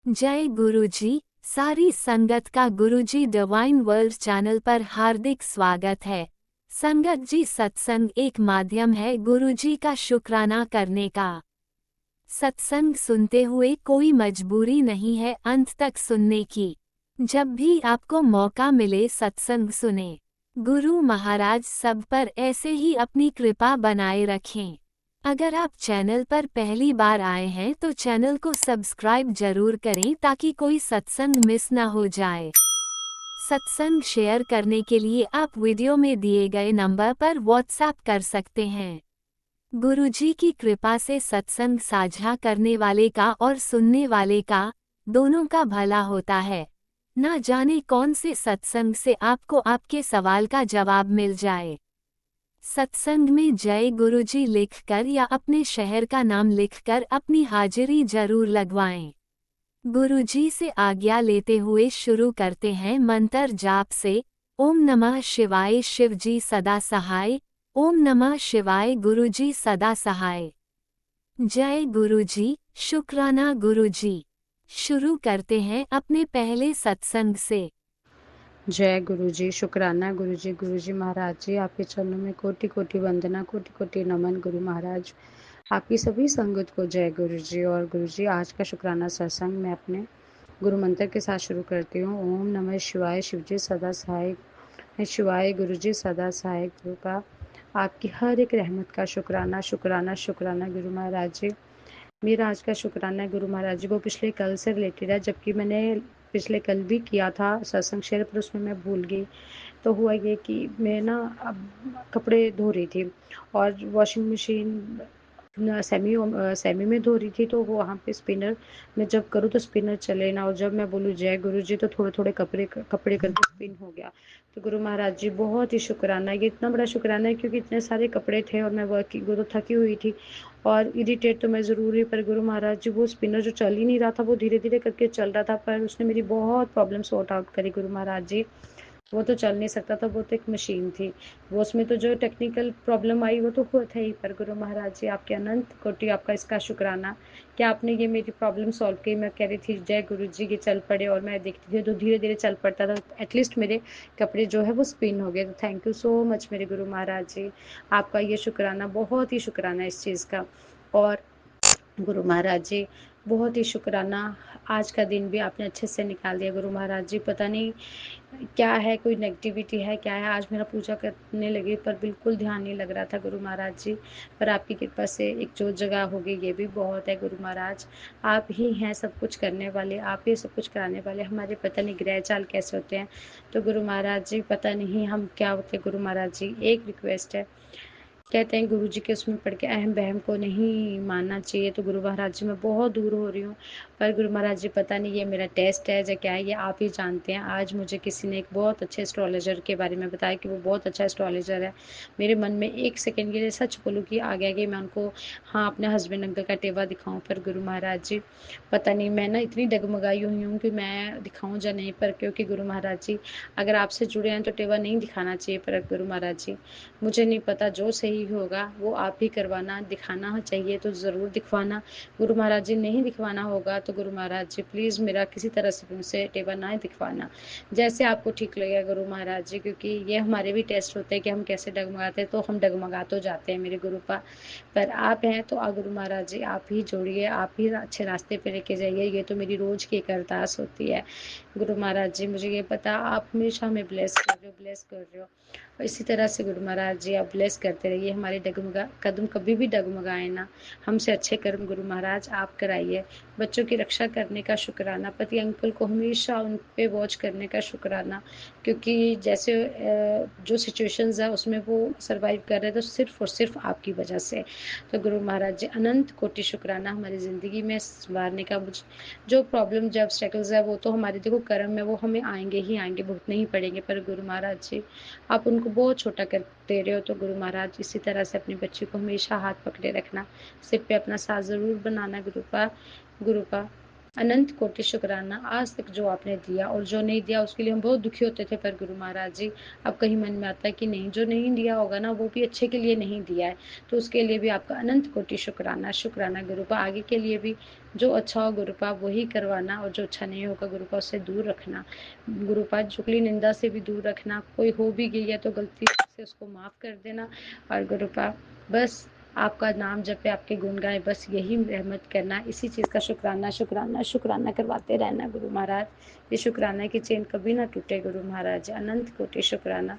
जय गुरुजी। सारी संगत का गुरुजी डिवाइन वर्ल्ड चैनल पर हार्दिक स्वागत है। संगत जी, सत्संग एक माध्यम है गुरुजी का शुक्राना करने का। सत्संग सुनते हुए कोई मजबूरी नहीं है अंत तक सुनने की। जब भी आपको मौका मिले सत्संग सुने। गुरु महाराज सब पर ऐसे ही अपनी कृपा बनाए रखें। अगर आप चैनल पर पहली बार आए हैं तो चैनल को सब्सक्राइब जरूर करें ताकि कोई सत्संग मिस ना हो जाए। सत्संग शेयर करने के लिए आप वीडियो में दिए गए नंबर पर व्हाट्सएप कर सकते हैं। गुरुजी की कृपा से सत्संग साझा करने वाले का और सुनने वाले का दोनों का भला होता है। ना जाने कौन से सत्संग से आपको आपके सवाल का जवाब मिल जाए। सत्संग में जय गुरुजी लिखकर या अपने शहर का नाम लिखकर अपनी हाजिरी जरूर लगवाएं। गुरुजी से आज्ञा लेते हुए शुरू करते हैं मंत्र जाप से। ओम नमः शिवाय शिवजी सदा सहाय। ओम नमः शिवाय गुरुजी सदा सहाय। जय गुरुजी, शुक्राना गुरुजी। शुरू करते हैं अपने पहले सत्संग से। जय गुरु जी, शुक्राना गुरु जी महाराज जी, आपके चरणों में कोटि कोटि वंदना, कोटि कोटि नमन गुरु महाराज। आपकी सभी संगत को जय गुरु जी। और गुरु जी, आज का शुक्राना सत्संग मैं अपने गुरु मंत्र के साथ शुरू करती हूँ। ओम नमः शिवाय शिवजी सदा सहाय। शिवाय गुरु जी सदा सहाय। गुरु का आपकी हर एक रहमत का शुक्राना शुक्राना शुक्राना गुरु महाराज जी। मेरा आज का शुक्राना है गुरु महाराज जी, वो पिछले कल से रिलेटेड है, जबकि मैंने पिछले कल भी किया था सत्संग शेयर, पर उसमें मैं भूल गई। तो हुआ ये कि मैं ना अब कपड़े धो रही थी और वॉशिंग मशीन सेमी में धो रही थी, तो वो वहाँ पे स्पिनर मैं जब करूँ तो स्पिनर चले ना, और जब मैं बोलूँ जय गुरु जी तो थोड़े थोड़े कपड़े कपड़े करके स्पिन हो गया। तो गुरु महाराज जी बहुत ही शुक्राना है, ये इतना बड़ा शुक्राना है क्योंकि इतने सारे कपड़े थे और मैं वर्किंग वो तो थकी हुई थी और इरिटेट तो मैं ज़रूर हुई, पर गुरु महाराज जी वो स्पिनर जो चल ही नहीं रहा था, वो धीरे धीरे करके चल रहा था, पर उसने मेरी बहुत प्रॉब्लम सॉर्ट आउट करी गुरु महाराज जी। वो तो चल नहीं सकता था, वो तो एक मशीन थी। वो उसमें तो जो टेक्निकल प्रॉब्लम आई वो तो हुआ था ही, पर गुरु महाराज जी आपके अनंत कोटि आपका इसका शुक्राना कि आपने ये मेरी प्रॉब्लम सॉल्व की। मैं कह रही थी जय गुरु जी ये चल पड़े, और मैं देखती थी तो धीरे धीरे चल पड़ता था, एटलीस्ट मेरे कपड़े जो है वो स्पिन हो गए। तो थैंक यू सो मच मेरे गुरु महाराज जी, आपका ये शुक्राना, बहुत ही शुक्राना इस चीज़ का। और गुरु महाराज जी बहुत ही शुक्राना, आज का दिन भी आपने अच्छे से निकाल दिया गुरु महाराज जी। पता नहीं क्या है, कोई नेगेटिविटी है क्या है, आज मेरा पूजा करने लगी पर बिल्कुल ध्यान नहीं लग रहा था गुरु महाराज जी, पर आपकी कृपा से एक जो जगह हो गई ये भी बहुत है गुरु महाराज। आप ही हैं सब कुछ करने वाले, आप ही सब कुछ कराने वाले, हमारे पता नहीं ग्रह चाल कैसे होते हैं। तो गुरु महाराज जी पता नहीं हम क्या होते हैं गुरु महाराज जी। एक रिक्वेस्ट है, कहते हैं गुरु जी के उसमें पढ़ के अहम बहम को नहीं मानना चाहिए, तो गुरु महाराज जी मैं बहुत दूर हो रही हूँ। पर गुरु महाराज जी पता नहीं ये मेरा टेस्ट है या क्या है, ये आप ही जानते हैं। आज मुझे किसी ने एक बहुत अच्छे एस्ट्रोलॉजर के बारे में बताया कि वो बहुत अच्छा एस्ट्रोलॉजर है। मेरे मन में एक सेकंड के लिए सच बोलूँ कि आ गया कि मैं उनको हाँ अपने हस्बैंड अंकल का टेवा दिखाऊं, पर गुरु महाराज जी पता नहीं मैं ना इतनी डगमगाई हुई हूँ कि मैं दिखाऊं या नहीं, पर क्योंकि गुरु महाराज जी अगर आपसे जुड़े हैं तो टेवा नहीं दिखाना चाहिए, पर गुरु महाराज जी मुझे नहीं पता, जो सही होगा वो आप ही करवाना, दिखाना चाहिए तो ज़रूर दिखवाना। गुरु महाराज जी नहीं दिखवाना होगा तो गुरु महाराज जी प्लीज़ मेरा किसी तरह से मुझसे टेवा ना दिखवाना, जैसे आपको ठीक लगेगा गुरु महाराज जी, क्योंकि ये हमारे भी टेस्ट होते हैं कि हम कैसे डगमगाते हैं, तो हम डगमगा तो जाते हैं मेरे गुरु पर आप हैं तो गुरु महाराज जी आप ही जोड़िए, आप ही अच्छे रास्ते पे लेके जाइए, ये तो मेरी रोज़ की एक अरदास होती है। गुरु महाराज जी मुझे ये पता आप हमेशा हमें ब्लेस कर रहे हो, ब्लेस कर रहे हो, और इसी तरह से गुरु महाराज जी आप ब्लेस करते रहिए, हमारे डगमगा कदम कभी भी डगमगाए ना, हमसे अच्छे कर्म गुरु महाराज आप कराइए। बच्चों की रक्षा करने का शुक्राना, पति अंकल को हमेशा उन पे वॉच करने का शुक्राना, क्योंकि जैसे जो सिचुएशंस है उसमें वो सर्वाइव कर रहे थे तो सिर्फ और सिर्फ आपकी वजह से। तो गुरु महाराज जी अनंत कोटि शुक्राना हमारी ज़िंदगी में संवारने का। जो प्रॉब्लम जब स्ट्रगल्स है वो तो हमारे देखो कर्म में वो हमें आएंगे ही आएंगे, भुगतने ही पड़ेंगे, पर गुरु महाराज जी आप उनको बहुत छोटा कर दे रहे हो। तो गुरु महाराज इसी तरह से अपनी बच्ची को हमेशा हाथ पकड़े रखना, सिर पे अपना साथ ज़रूर बनाना गुरु का। अनंत कोटि शुक्राना आज तक जो आपने दिया, और जो नहीं दिया उसके लिए हम बहुत दुखी होते थे, पर गुरु महाराज जी अब कहीं मन में आता है कि नहीं, जो नहीं दिया होगा ना वो भी अच्छे के लिए नहीं दिया है, तो उसके लिए भी आपका अनंत कोटि शुक्राना। शुक्राना गुरुपा, आगे के लिए भी जो अच्छा हो गुरुपा वही करवाना, और जो अच्छा नहीं होगा गुरुपा उससे दूर रखना। गुरुपा चुगली निंदा से भी दूर रखना, कोई हो भी गई है तो गलती से उसको माफ कर देना। और गुरुपा बस आपका नाम जपे, आपके गुण गाए, बस यही रहमत करना, इसी चीज़ का शुक्राना शुक्राना शुक्राना करवाते रहना गुरु महाराज। ये शुक्राना की चेन कभी ना टूटे गुरु महाराज, अनंत कोटि शुक्राना।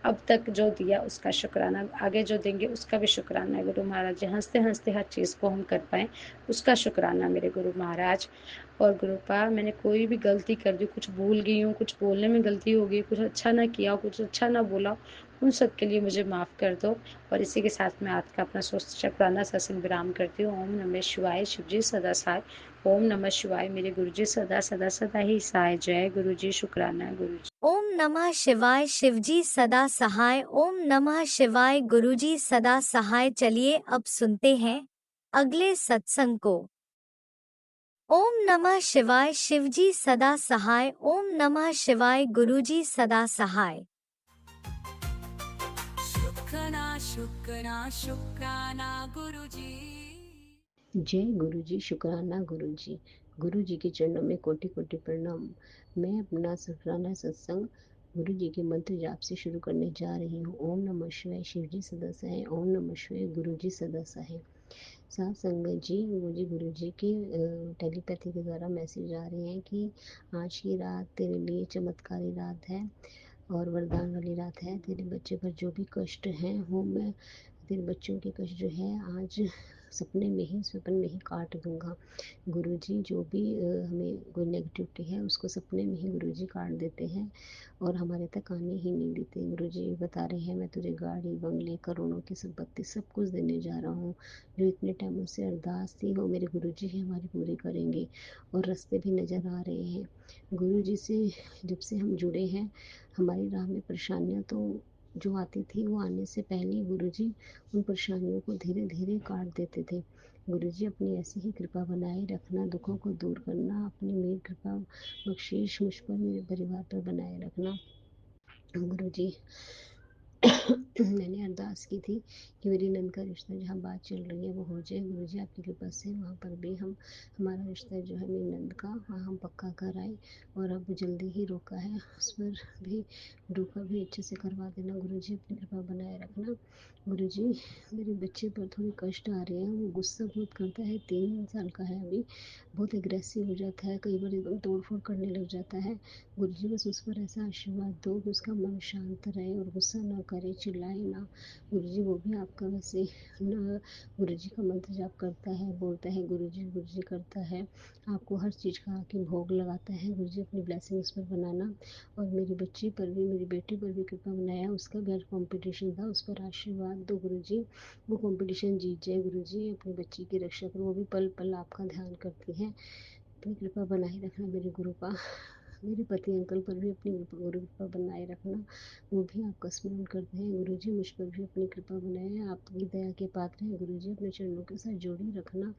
अब तक जो दिया उसका शुक्राना, आगे जो देंगे उसका भी शुक्राना है गुरु महाराज जी। हंसते हंसते हर चीज़ को हम कर पाएँ उसका शुक्राना मेरे गुरु महाराज। और गुरुपा मैंने कोई भी गलती कर दी, कुछ भूल गई हूँ, कुछ बोलने में गलती हो गई, कुछ अच्छा ना किया, कुछ अच्छा ना बोला, उन सब के लिए मुझे माफ़ कर दो। और इसी के साथ मैं आज का अपना शुक्राना सत्संग विराम करती हूँ। ओम नमः शिवाय, शिव जी सदा सहाय। ओम नमः शिवाय, मेरे गुरु जी सदा सदा सदा ही सहाय। जय गुरु जी, शुक्राना गुरु जी। ओम नमः शिवाय, शिवजी सदा सहाय। ओम नमः शिवाय, गुरुजी सदा सहाय। चलिए अब सुनते हैं अगले सत्संग को। ओम नमः शिवाय, शिवजी सदा सहाय। ओम नमः शिवाय, गुरुजी सदा सहाय। शुक्राना शुक्राना शुक्राना गुरुजी। जय गुरु जी, शुक्राना गुरु जी। गुरु जी के चरणों में कोटि कोटि प्रणाम। मैं अपना शुक्राना सत्संग गुरु जी के मंत्र जाप से शुरू करने जा रही हूँ। ओम नमः शिवाय, शिव जी सदा सहाय। ओम नमः शिवाय, गुरु जी सदा सहाय। साथ संगत जी, मुझे गुरु जी की टेलीपैथी के द्वारा मैसेज आ रहे हैं कि आज की रात तेरे लिए चमत्कारी रात है और वरदान वाली रात है। तेरे बच्चे पर जो भी कष्ट हैं वो मैं तेरे बच्चों के कष्ट जो है आज सपन में ही काट दूंगा। गुरुजी जो भी हमें कोई नेगेटिविटी है उसको सपने में ही गुरुजी काट देते हैं और हमारे तक आने ही नहीं देते। गुरुजी बता रहे हैं मैं तुझे गाड़ी बंगले करोड़ों की संपत्ति सब कुछ देने जा रहा हूँ। जो इतने टाइमों से अरदास थी वो मेरे गुरुजी ही हमारी पूरी करेंगे और रास्ते भी नज़र आ रहे हैं। गुरुजी से जब से हम जुड़े हैं हमारी राह में परेशानियाँ तो जो आती थी वो आने से पहले गुरुजी उन परेशानियों को धीरे धीरे काट देते थे। गुरुजी अपनी ऐसी ही कृपा बनाए रखना, दुखों को दूर करना, अपनी मेरी कृपा बख्शीश मुझ पर मेरे परिवार पर बनाए रखना। गुरुजी मैंने अरदास की थी कि मेरी नंद का रिश्ता जहाँ बात चल रही है वो हो जाए। गुरुजी आपकी कृपा से वहाँ पर भी हम हमारा रिश्ता जो है मेरी नंद का वहाँ हम पक्का कर आए और अब जल्दी ही रोका है उस पर भी रोका भी अच्छे से करवा देना। गुरुजी अपनी कृपा बनाए रखना। गुरुजी मेरे बच्चे पर थोड़े कष्ट आ रहे हैं, वो गुस्सा बहुत करता है, 3 साल का है अभी, बहुत एग्रेसिव हो जाता है, कई बार एकदम तोड़ फोड़ करने लग जाता है। गुरुजी बस उस पर ऐसा आशीर्वाद दो कि उसका मन शांत रहे और गुस्सा ना करे, चिल्लाए ना। गुरुजी वो भी आपका वैसे न गुरुजी का मंत्र जाप करता है, बोलता है गुरुजी करता है, आपको हर चीज़ का आके भोग लगाता है। गुरुजी अपनी ब्लेसिंग उस पर बनाना और मेरी बच्ची पर भी मेरी बेटी पर भी कृपा बनाया। उसका भी आज कॉम्पिटिशन था, उस पर आशीर्वाद दो गुरुजी, वो कॉम्पिटिशन जीत जाए। गुरुजी अपनी बच्ची की रक्षा करो, वो भी पल पल आपका ध्यान करती है। अपनी कृपा बनाए रखना मेरे गुरुपा। मेरे पति अंकल पर भी अपनी गुरु कृपा बनाए रखना, वो भी आपका स्मरण करते हैं। गुरुजी मुझ पर भी अपनी कृपा बनाए, आपकी दया के पात्र हैं। गुरुजी अपने चरणों के साथ जोड़ी रखना।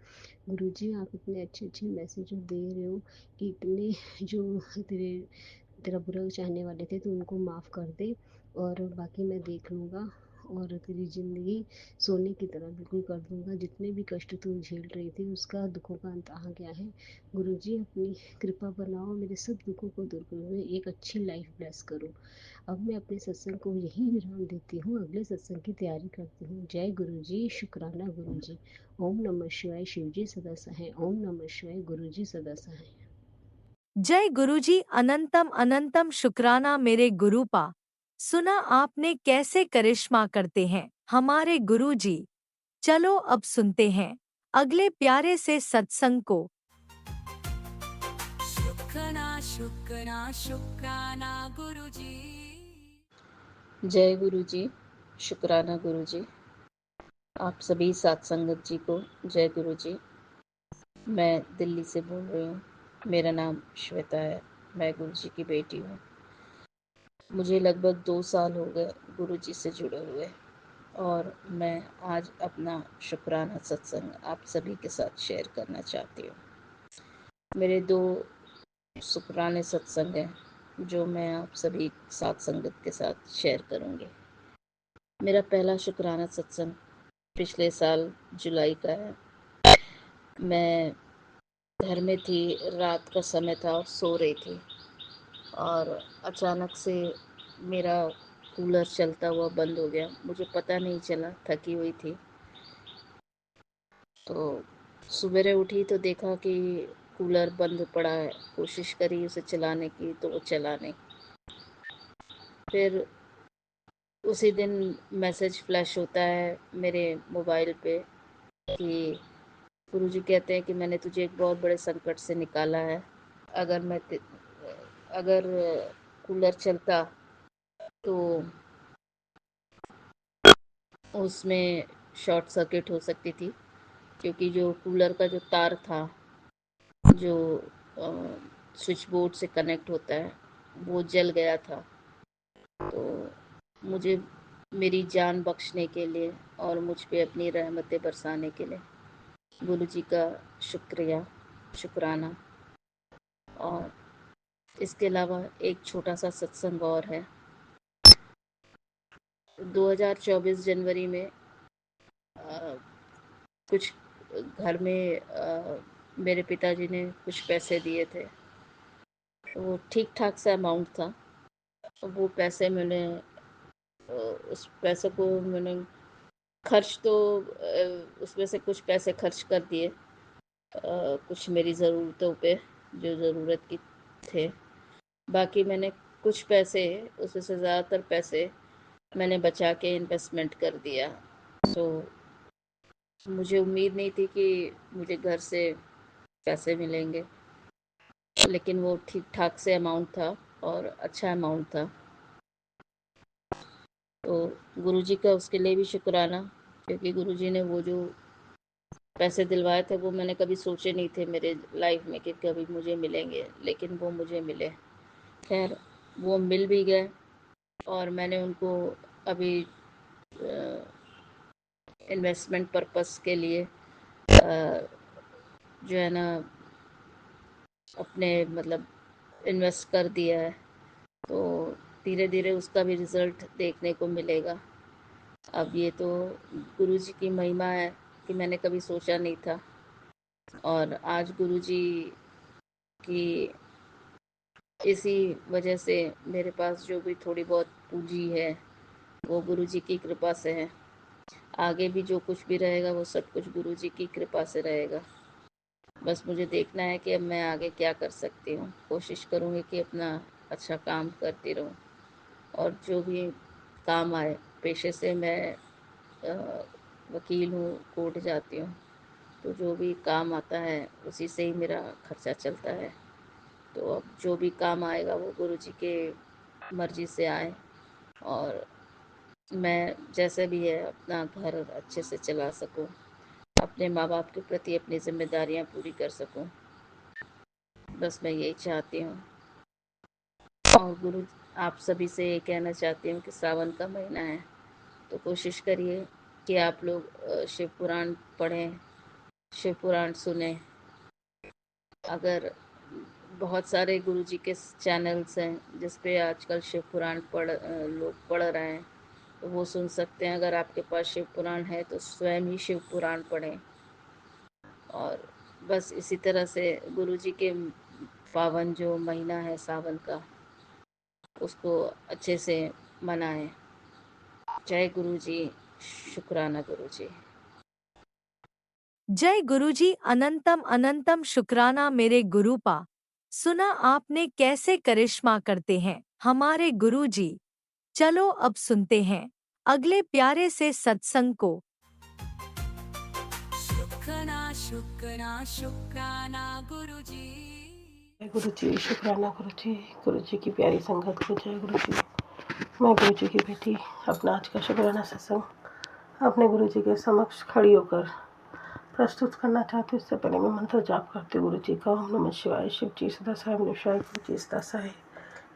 गुरुजी आप इतने अच्छे अच्छे मैसेज दे रहे हो कि इतने जो तेरा बुरा चाहने वाले थे तो उनको माफ़ कर दे और बाकी मैं देख लूँगा और तेरी ज़िंदगी सोने की तरह बिल्कुल कर दूँगा। जितने भी कष्ट तू झेल रही थी उसका दुखों का अंत आ गया है। गुरुजी अपनी कृपा बनाओ, मेरे सब दुखों को दूर करो, मैं एक अच्छी लाइफ ब्लेस करूँ। अब मैं अपने सत्संग को यहीं विराम देती हूँ, अगले सत्संग की तैयारी करती हूँ। जय गुरुजी, शुक्राना गुरुजी। ओम नमः शिवाय, शिवजी सदा सहाय। ओम नमः शिवाय, गुरुजी सदा सहाय। जय गुरुजी, अनंतम अनंतम शुक्राना मेरे गुरुपा। सुना आपने कैसे करिश्मा करते हैं हमारे गुरुजी। चलो अब सुनते हैं अगले प्यारे से सत्संग को। शुक्राना शुक्राना शुक्राना गुरुजी। जय गुरु जी, शुक्राना गुरु जी। आप सभी साथ संगत जी को जय गुरु जी। मैं दिल्ली से बोल रही हूँ, मेरा नाम श्वेता है, मैं गुरु जी की बेटी हूँ। मुझे लगभग 2 साल हो गए गुरु जी से जुड़े हुए और मैं आज अपना शुक्राना सत्संग आप सभी के साथ शेयर करना चाहती हूँ। मेरे 2 शुक्राने सत्संग हैं जो मैं आप सभी साथ संगत के साथ शेयर करूँगी। मेरा पहला शुक्राना सत्संग पिछले साल जुलाई का है। मैं घर में थी, रात का समय था और सो रही थी और अचानक से मेरा कूलर चलता हुआ बंद हो गया। मुझे पता नहीं चला, थकी हुई थी। तो सवेरे उठी तो देखा कि कूलर बंद पड़ा है। कोशिश करी उसे चलाने की तो वो चला नहीं। फिर उसी दिन मैसेज फ्लैश होता है मेरे मोबाइल पे कि गुरुजी कहते हैं कि मैंने तुझे एक बहुत बड़े संकट से निकाला है। अगर कूलर चलता तो उसमें शॉर्ट सर्किट हो सकती थी, क्योंकि जो कूलर का जो तार था जो स्विच बोर्ड से कनेक्ट होता है वो जल गया था। तो मुझे मेरी जान बख्शने के लिए और मुझ पे अपनी रहमतें बरसाने के लिए गुरुजी का शुक्राना। और इसके अलावा एक छोटा सा सत्संग और है। 2024 जनवरी में कुछ घर में मेरे पिताजी ने कुछ पैसे दिए थे। वो ठीक ठाक सा अमाउंट था। वो पैसे मैंने उस पैसे को मैंने खर्च तो उसमें से कुछ पैसे खर्च कर दिए, कुछ मेरी ज़रूरतों पे जो ज़रूरत की थे। बाकी मैंने कुछ पैसे, उसमें से ज़्यादातर पैसे मैंने बचा के इन्वेस्टमेंट कर दिया। तो मुझे उम्मीद नहीं थी कि मुझे घर से पैसे मिलेंगे, लेकिन वो ठीक ठाक से अमाउंट था और अच्छा अमाउंट था। तो गुरुजी का उसके लिए भी शुक्राना, क्योंकि गुरुजी ने वो जो पैसे दिलवाए थे वो मैंने कभी सोचे नहीं थे मेरे लाइफ में कि कभी मुझे मिलेंगे, लेकिन वो मुझे मिले। खैर, वो मिल भी गए और मैंने उनको अभी इन्वेस्टमेंट पर्पस के लिए जो है ना अपने मतलब इन्वेस्ट कर दिया है। तो धीरे धीरे उसका भी रिज़ल्ट देखने को मिलेगा। अब ये तो गुरुजी की महिमा है कि मैंने कभी सोचा नहीं था, और आज गुरुजी की इसी वजह से मेरे पास जो भी थोड़ी बहुत पूंजी है वो गुरुजी की कृपा से है। आगे भी जो कुछ भी रहेगा वो सब कुछ गुरुजी की कृपा से रहेगा। बस मुझे देखना है कि अब मैं आगे क्या कर सकती हूँ। कोशिश करूँगी कि अपना अच्छा काम करती रहूँ और जो भी काम आए। पेशे से मैं वकील हूँ, कोर्ट जाती हूँ, तो जो भी काम आता है उसी से ही मेरा खर्चा चलता है। तो अब जो भी काम आएगा वो गुरुजी के मर्जी से आए और मैं जैसे भी है अपना घर अच्छे से चला सकूं, अपने माँ बाप के प्रति अपनी जिम्मेदारियां पूरी कर सकूं। बस मैं यही चाहती हूँ। और गुरु आप सभी से ये कहना चाहती हूँ कि सावन का महीना है, तो कोशिश करिए कि आप लोग शिव पुराण पढ़ें, शिव पुराण सुने। अगर बहुत सारे गुरुजी के चैनल्स हैं जिस पे आजकल शिव पुराण लोग पढ़ रहे हैं, तो वो सुन सकते हैं। अगर आपके पास शिव पुराण है तो स्वयं ही शिव पुराण पढ़ें। और बस इसी तरह से गुरुजी के पावन जो महीना है सावन का, उसको अच्छे से मनाएं। जय गुरुजी, शुक्राना गुरुजी। जय गुरुजी, अनंतम अनंतम शुक्राना मेरे गुरुपा। सुना आपने कैसे करिश्मा करते हैं हमारे गुरुजी। चलो अब सुनते हैं अगले प्यारे से सत्संग को। शुक्राना गुरुजी। जय गुरु जी, शुक्राना गुरु जी की प्यारी संगत को जय गुरु जी। मैं गुरु जी की बेटी अपना आज का शुक्राना सत्संग अपने गुरु जी के समक्ष खड़ी होकर प्रस्तुत करना चाहती हूँ। इससे पहले मैं मंत्र जाप करती हूँ गुरु जी का। ओम नमः शिवाय, शिव जी सदा साहेब नमः शिवाय, गुरु जी सदा साहेब।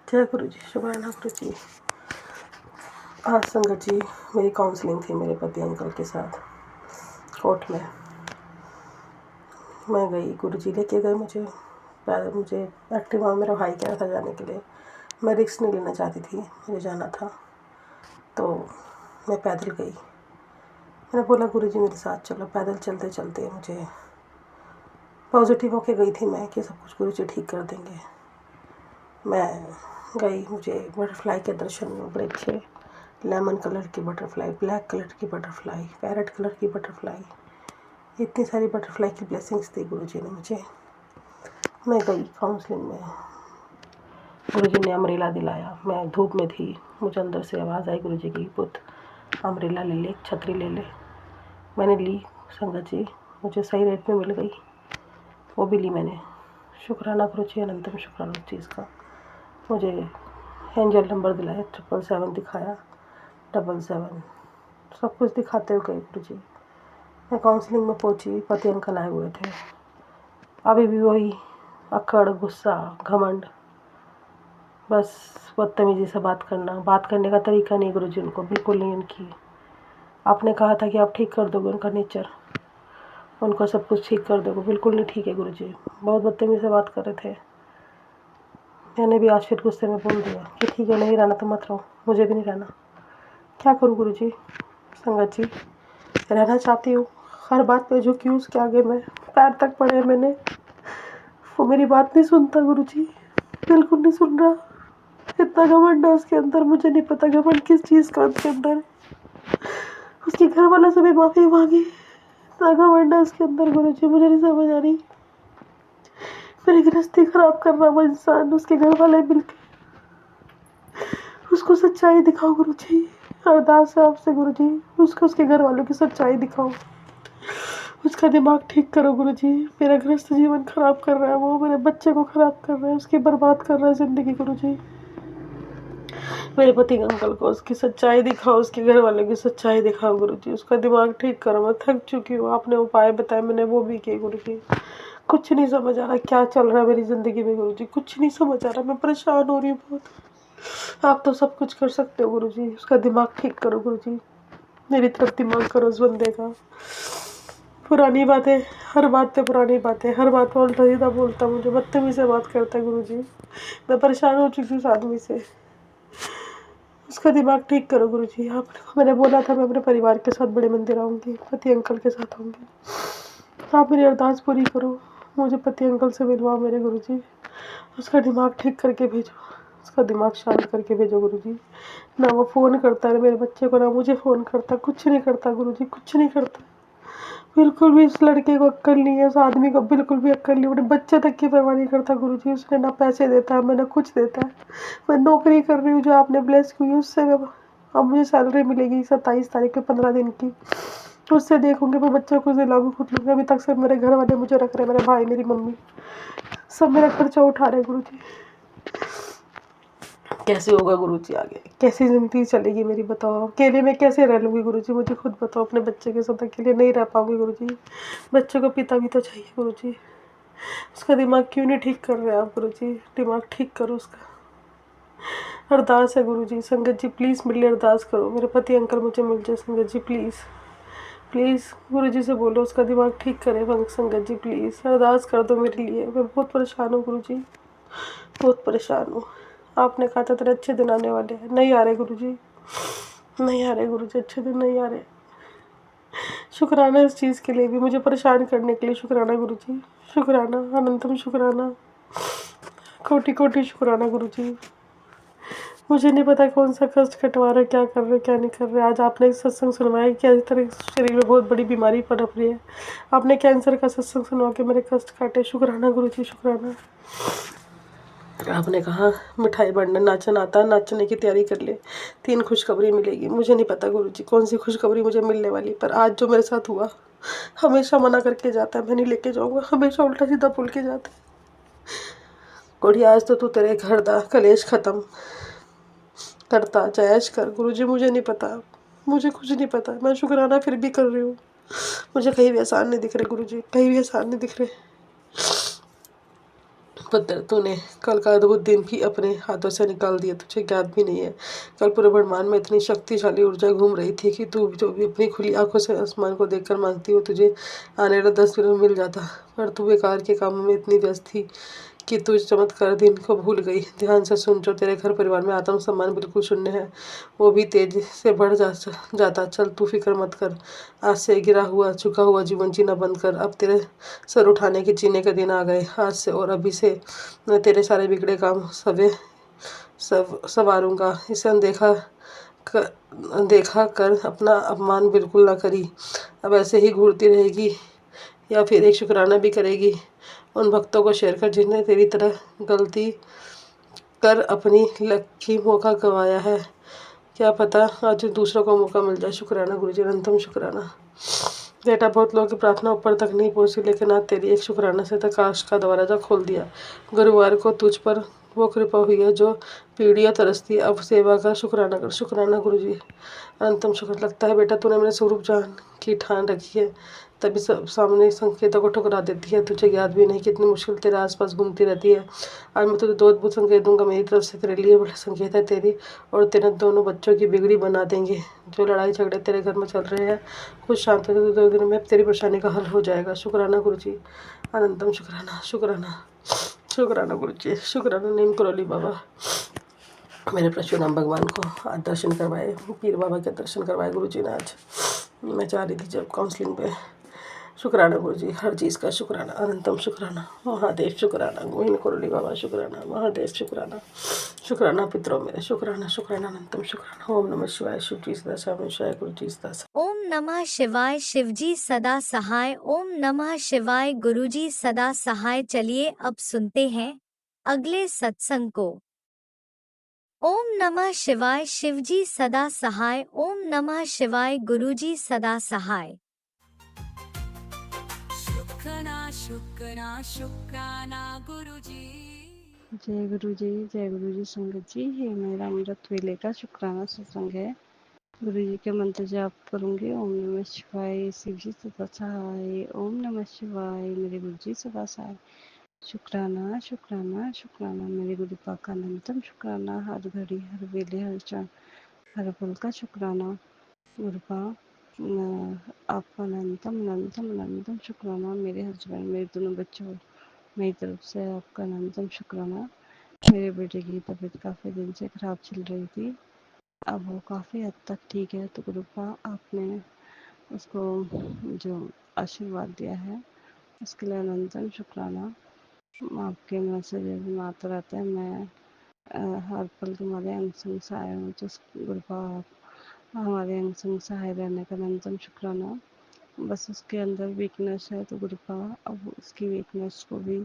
जय गुरु जी, शुक्राना गुरु जी। आज संगत जी मेरी काउंसलिंग थी मेरे पति अंकल के साथ कोर्ट में। मैं गई, गुरु जी लेके गए मुझे मुझे एक्टिवा में मेरा भाई कह रहा था जाने के लिए, मैं रिस्क नहीं लेना चाहती थी, मुझे जाना था, तो मैं पैदल गई। मैंने बोला गुरुजी मेरे साथ चलो। पैदल चलते चलते मुझे पॉजिटिव होके गई थी मैं कि सब कुछ गुरुजी ठीक कर देंगे। मैं गई, मुझे बटरफ्लाई के दर्शन में बड़े अच्छे, लेमन कलर की बटरफ्लाई, ब्लैक कलर की बटरफ्लाई, पैरेट कलर की बटरफ्लाई, इतनी सारी बटरफ्लाई की ब्लेसिंग्स दी गुरुजी ने मुझे। मैं गई काउंसलिंग में, गुरुजी ने अम्ब्रेला दिलाया। मैं धूप में थी, मुझे अंदर से आवाज़ आई गुरुजी की, पुत्र अम्ब्रेला ले ले, छतरी ले ले। मैंने ली संगत जी, मुझे सही रेट में मिल गई, वो भी ली मैंने। शुक्राना गुरुजी, अनंतम शुक्राना उस चीज़ का। मुझे एंजल नंबर दिलाया, 777 दिखाया, 77 सब कुछ दिखाते हुए गए गुरुजी। मैं काउंसलिंग में पहुंची, पति अंकल आए हुए थे। अभी भी वही अकड़, गुस्सा, घमंड, बस बदतमीजी से बात करना। बात करने का तरीका नहीं गुरुजी उनको, बिल्कुल नहीं उनकी। आपने कहा था कि आप ठीक कर दोगे उनका नेचर, उनको सब कुछ ठीक कर दोगे, बिल्कुल नहीं ठीक है गुरुजी। बहुत बदतमीजी से बात कर रहे थे। मैंने भी आज फिर गुस्से में बोल दिया कि ठीक है, नहीं रहना तो मत रहो, मुझे भी नहीं रहना। क्या करूँ गुरुजी? संगत जी, रहना चाहती हूँ, हर बात पे झुकी हूँ उसके आगे, मैं पैर तक पड़े मैंने, वो मेरी बात नहीं सुनता गुरुजी, बिल्कुल नहीं सुन रहा। इतना घमंड है उसके अंदर, मुझे नहीं पता घमंड किस चीज़ का उसके अंदर। उसके घर वालों से भी माफ़ी मांगी, इतना घमंड है उसके अंदर गुरुजी, मुझे नहीं समझ आ रही। मेरी गृहस्थी खराब कर रहा वो इंसान, उसके घर वाले मिलकर। उसको सच्चाई दिखाओ गुरुजी, अरदास है आपसे गुरुजी, उसको उसके घर वालों की सच्चाई दिखाओ, उसका दिमाग ठीक करो गुरुजी। मेरा गृहस्थ जीवन खराब कर रहा है वो, मेरे बच्चे को खराब कर रहा है, उसकी बर्बाद कर रहा है ज़िंदगी गुरुजी। मेरे पति अंकल को उसकी सच्चाई दिखाओ, उसके घर वालों की सच्चाई दिखाओ गुरुजी, उसका दिमाग ठीक करो। मैं थक चुकी हूँ, आपने उपाय बताए, मैंने वो भी किए गुरुजी। कुछ नहीं समझ आ रहा क्या चल रहा है मेरी ज़िंदगी में गुरुजी, कुछ नहीं समझ आ रहा, मैं परेशान हो रही हूँ बहुत। आप तो सब कुछ कर सकते हो गुरुजी, उसका दिमाग ठीक करो गुरुजी, मेरी तरफ दिमाग करो उस बंदे का। पुरानी बातें, हर बात पे पुरानी बातें, हर बात पे उल्टा सीधा बोलता, मुझे बदतमीजी से बात करता है गुरुजी। मैं परेशान हो चुकी हूँ उस आदमी से, उसका दिमाग ठीक करो गुरुजी। मैंने बोला था मैं अपने परिवार के साथ बड़े मंदिर आऊँगी, पति अंकल के साथ आऊँगी। आप मेरी अरदास पूरी करो, मुझे पति अंकल से मिलवाओ मेरे गुरुजी, उसका दिमाग ठीक करके भेजो, उसका दिमाग शांत करके भेजो गुरुजी। ना वो फ़ोन करता है मेरे बच्चे को, ना मुझे फ़ोन करता, कुछ नहीं करता गुरुजी, कुछ नहीं करता। बिल्कुल भी इस लड़के को अक्ल नहीं है, उस आदमी को बिल्कुल भी अक्ल नहीं, अपने बच्चे तक की परवाह नहीं करता गुरुजी। उसने ना पैसे देता है, मैं ना कुछ देता है। मैं नौकरी कर रही हूँ जो आपने ब्लेस की हुई, उससे मैं अब मुझे सैलरी मिलेगी 27 तारीख को 15 दिन की, उससे देखूंगी मैं बच्चों को लागू खुद लूँगी। अभी तक सब मेरे घर वाले मुझे रख रहे हैं, मेरे भाई, मेरी मम्मी, सब मेरा खर्चा उठा रहे गुरुजी। कैसे होगा गुरुजी आगे, कैसी ज़िंदगी चलेगी मेरी, बताओ। अकेले में कैसे रह लूँगी गुरुजी, मुझे खुद बताओ। अपने बच्चे के साथ अकेले नहीं रह पाऊँगी गुरुजी, बच्चे को पिता भी तो चाहिए गुरुजी। उसका दिमाग क्यों नहीं ठीक कर रहे आप गुरुजी, दिमाग ठीक करो उसका। अरदास है गुरुजी, संगत जी प्लीज़ मेरे लिए अरदास करो, मेरे पति अंकल मुझे मिल जाए संगत जी, प्लीज़ प्लीज़ गुरुजी से बोलो उसका दिमाग ठीक करे। संगत जी प्लीज़ अरदास कर दो मेरे लिए, मैं बहुत परेशान हूँ गुरुजी, बहुत परेशान हूँ। आपने कहा था तेरे अच्छे दिन आने वाले हैं, नहीं आ रहे गुरुजी, नहीं आ रहे गुरुजी, अच्छे दिन नहीं आ रहे। शुक्राना इस चीज़ के लिए भी, मुझे परेशान करने के लिए शुक्राना गुरुजी, शुक्राना, अनंतम शुक्राना, कोटि कोटि शुक्राना गुरुजी। मुझे नहीं पता कौन सा कष्ट कटवा रहे, क्या कर रहे, क्या नहीं कर रहे। आज आपने सत्संग सुनवाया कि इस तरह शरीर में बहुत बड़ी बीमारी पनप रही है, आपने कैंसर का सत्संग सुनवा के मेरे कष्ट काटे, शुक्राना गुरुजी, शुक्राना। आपने कहा मिठाई बांटना, नाचन आता, नाचने की तैयारी कर ले, 3 खुशखबरी मिलेगी। मुझे नहीं पता गुरुजी कौन सी खुशखबरी मुझे मिलने वाली, पर आज जो मेरे साथ हुआ, हमेशा मना करके जाता है, मैं नहीं लेके जाऊँगा, हमेशा उल्टा सीधा बोल के जाता है। गुड़िया आज तो तू तेरे घर दा कलेश ख़त्म करता, जयश कर गुरुजी। मुझे नहीं पता, मुझे कुछ नहीं पता, मैं शुक्राना फिर भी कर रही हूँ। मुझे कहीं भी आसान नहीं दिख रहे गुरुजी, कहीं भी आसान नहीं दिख रहे। पुत्र तूने कल का अद्भुत दिन भी अपने हाथों से निकाल दिया, तुझे ज्ञात भी नहीं है। कल पूरे ब्रह्मांड में इतनी शक्तिशाली ऊर्जा घूम रही थी कि तू जो भी अपनी खुली आंखों से आसमान को देखकर मांगती हो, तुझे आने वाला 10 मिनट मिल जाता, पर तू बेकार के कामों में इतनी व्यस्त थी कि तू चमत्कार दिन को भूल गई। ध्यान से सुन, जो तेरे घर परिवार में आत्म सम्मान बिल्कुल शून्य है वो भी तेजी से बढ़ जाता। चल तू फिक्र मत कर। आज से गिरा हुआ झुका हुआ जीवन जीना बंद कर। अब तेरे सर उठाने के जीने के दिन आ गए। आज से और अभी से मैं तेरे सारे बिगड़े काम सब संवारूंगा। इसे देखा कर अपना अपमान बिल्कुल ना करी। अब ऐसे ही घूरती रहेगी या फिर एक शुक्राना भी करेगी उन भक्तों को शेयर कर जिन्हें तेरी तरह गलती कर अपनी लकी मौका गंवाया है। क्या पता आज दूसरों को मौका मिल जाए। शुक्राना गुरुजी, अनंतम शुक्राना। बेटा, बहुत लोगों की प्रार्थना ऊपर तक नहीं पहुंची, लेकिन आज तेरी एक शुक्राना से तक आकाश का दरवाजा खोल दिया। गुरुवार को तुझ पर वो कृपा हुई है जो पीढ़ियां तरसती। अब सेवा का शुक्राना कर। शुक्राना गुरुजी, अनंतम शुक्र। लगता है बेटा तूने मेरे स्वरूप जान की ठान रखी है, तभी सब सामने संकेतों को ठुकरा देती है। तुझे याद भी नहीं कितनी मुश्किल तेरे आसपास घूमती रहती है। आज मैं तुझे 2 अद्भुत संकेत दूंगा। मेरी तरफ से तेरे लिए बड़ा संकेत है। तेरी और तेरे दोनों बच्चों की बिगड़ी बना देंगे। जो लड़ाई झगड़े तेरे घर में चल रहे हैं कुछ शांत हो जाए तो 2 दिन में तेरी परेशानी का हल हो जाएगा। शुक्राना गुरुजी, अनंतम शुक्राना। शुक्राना शुक्राना गुरुजी, शुक्राना। नीम करोली बाबा मेरे परशुराम भगवान को आज दर्शन करवाए, पीर बाबा के दर्शन करवाए गुरुजी ने आज। मैं जा रही थी जब काउंसलिंग पे। शुक्राना गुरुजी, हर चीज़ का शुक्राना, अनंतम शुक्राना। महादेव शुक्राना, गोविंद कोरली बाबा शुक्राना, महादेव शुक्राना। शुक्राना पितरों मेरे, शुक्राना शुक्राना, अनंतम शुक्राना। ओम नमः शिवाय। शिव जी सदा शिवाय, गुरु जी सदा। ओम नमः शिवाय। शिवजी सदा सहाय। ओम नमः शिवाय। गुरुजी सदा सहाय। चलिए अब सुनते हैं अगले सत्संग को। ओम नमः शिवाय। शिवजी सदा सहाय। ओम नमः शिवाय। गुरुजी सदा सहाय। शुक्राना शुक्राना शुक्राना गुरुजी। जय गुरु जी संगत जी। ये मेरा अमृत वेले का शुक्राना सत्संग है। गुरु जी के मंत्र जाप करूंगी। ओम नमः शिवाय। शिव जी सदा सहाय। ओम नमः शिवाय। मेरे गुरु जी सदा सहाय। शुक्राना शुक्राना शुक्राना। मेरे गुरु पाक का अनंतम शुक्राना। हर घड़ी हर वेले हर क्षण हर पल का शुक्राना। गुरु पाक आपका अनंतम अनंतम अनंतम शुक्राना। मेरे हस्बैंड, मेरे दोनों बच्चों, मेरी तरफ से आपका अनंतम शुक्राना। मेरे बेटे की तबीयत काफ़ी दिन से ख़राब चल रही थी, अब वो काफ़ी हद तक ठीक है। तो गुरुपा आपने उसको जो आशीर्वाद दिया है उसके लिए अनंतम शुक्राना। आपके मैसेजेस में आता रहता है, मैं हर पल तुम्हारे अंग संग सहाय हूँ। तो गुरुपा आप हमारे अंग संग सहाय रहने का अनंतम शुक्राना। बस उसके अंदर वीकनेस है तो गुरुपा अब उसकी वीकनेस को भी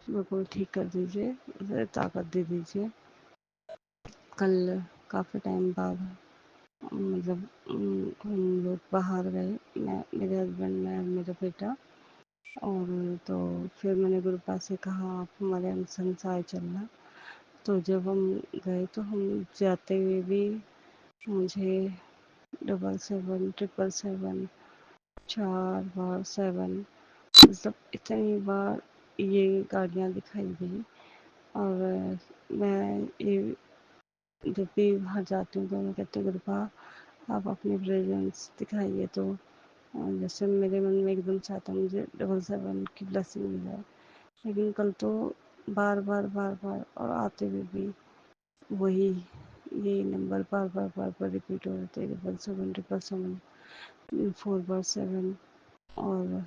बिल्कुल ठीक कर दीजिए, उसे ताकत दे दीजिए। कल काफ़ी टाइम बाद मतलब हम लोग बाहर गए, मैं, मेरे हस्बैंड, मैं और मेरा बेटा। और तो फिर मैंने गुरुपा से कहा आप हमारे अंग संग सहाय चलना। तो जब हम गए तो हम जाते हुए भी मुझे 777 4 बार 7 मतलब इतनी बार ये गाड़ियाँ दिखाई दी। और मैं ये जब भी बाहर जाती हूँ तो मैं कहती हूँ गुरुपा आप अपनी प्रेजेंस दिखाइए। तो जैसे मेरे मन में एकदम से आता मुझे 777 की ब्लेसिंग मिल जाए। लेकिन कल तो बार बार बार बार और आते हुए भी वही यही नंबर बार बार रिपीट हो रहे थे। 777 4 बार 7। और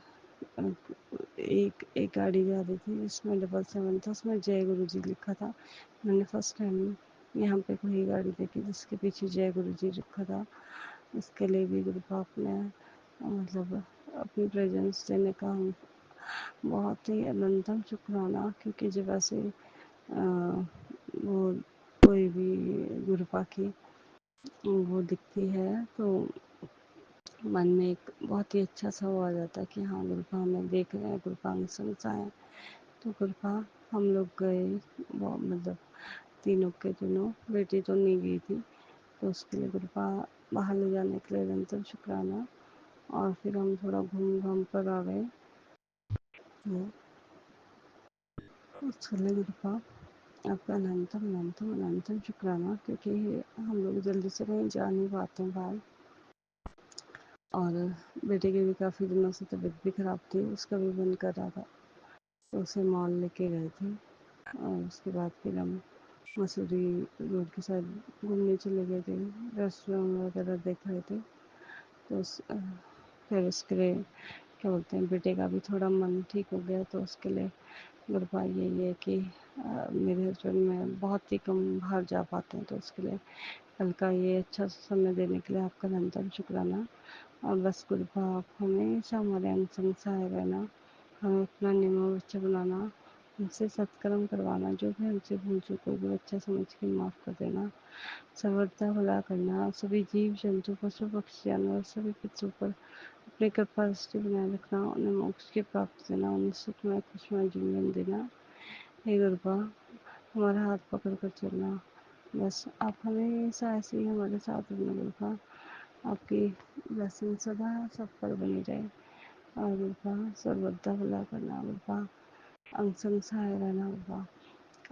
एक गाड़ी जा रही थी जिसमें 777 था, उसमें जय गुरु जी लिखा था। मैंने फर्स्ट टाइम यहाँ पे कोई गाड़ी देखी जिसके पीछे जय गुरु जी लिखा था। इसके लिए भी गुरु पाप ने मतलब अपनी प्रेजेंस देने का हम बहुत ही अनंतम शुक्राना। क्योंकि जब ऐसे वो कोई भी गुरुपा की वो दिखती है तो मन में एक बहुत ही अच्छा सा वो आ जाता है कि हाँ गुरुपा हमें देख रहे हैं, गुरुपा हमें समझाएं। तो गुरुपा हम लोग गए, वो मतलब तीनों बेटी तो नहीं गई थी तो उसके लिए गुरुपा बाहर ले जाने के लिए निरंतर शुक्राना। और फिर हम थोड़ा घूम घाम कर आ गए। तो उसके लिए गुरुपा आपका अनंतम अनंतम अनंतम शुक्राना। क्योंकि हम लोग जल्दी से कहीं जा नहीं पाते हैं बाहर। और बेटे की भी काफ़ी दिनों से तबीयत भी ख़राब थी, उसका भी मन कर रहा था तो उसे मॉल लेके गए थे। और उसके बाद फिर हम मसूरी रोड के साथ घूमने चले गए थे, रेस्टोरेंट वगैरह देख रहे थे। तो फिर उसके लिए क्या बोलते हैं, बेटे का भी थोड़ा मन ठीक हो गया, तो उसके लिए मेरे पास यही है कि मेरे हस्बैंड में बहुत ही कम बाहर जा पाते हैं, तो उसके लिए कल का ये अच्छा समय देने के लिए आपका धन्यवाद शुक्राना। और बस कृपा आप हमेशा हमारे अंग संग सहाय रहना, हमें अपना नियम बच्चा बनाना, हमसे सत्कर्म करवाना, जो भी हमसे भूल चूक कोई भी बच्चा समझ के माफ़ कर देना, सर्वदा भला करना, सभी जीव जंतु पशु पक्षी जानवर सभी पितरों पर अपनी कृपा दृष्टि बनाए रखना, उन्हें मोक्ष की प्राप्ति देना, उन्हें सुखमय खुशमय जीवन देना। हे गुरुपा हमारा हाथ पकड़ कर चलना, बस आप हमेशा ऐसे ही हमारे साथ रहना गुरुपा। आपकी ब्लेसिंग सदा सब पर बनी रहे। और गुरुपा सर्वदा भला करना गुरुपा, अंग संग सहाय रहना गुरुपा।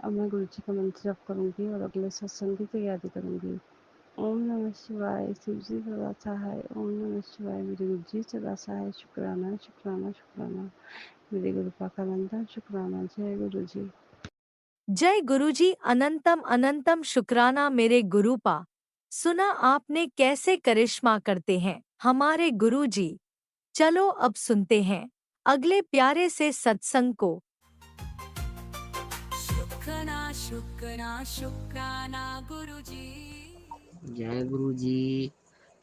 अब मैं गुरु जी का मंत्र जप करूँगी और अगले सत्संग की तैयारी करूँगी। ओम नमः शिवाय, शिव जी सदा सहाय। ओम नमः शिवाय, मेरे गुरु जी सदा सहाय। शुक्राना शुक्राना शुक्राना, मेरे गुरुपा का नंदन शुक्राना। जय गुरु जी। जय गुरुजी, अनंतम अनंतम शुक्राना मेरे गुरुपा। सुना आपने कैसे करिश्मा करते हैं हमारे गुरुजी। चलो अब सुनते हैं अगले प्यारे से सत्संग को। शुक्राना शुक्राना शुक्राना गुरुजी। जय गुरु जी,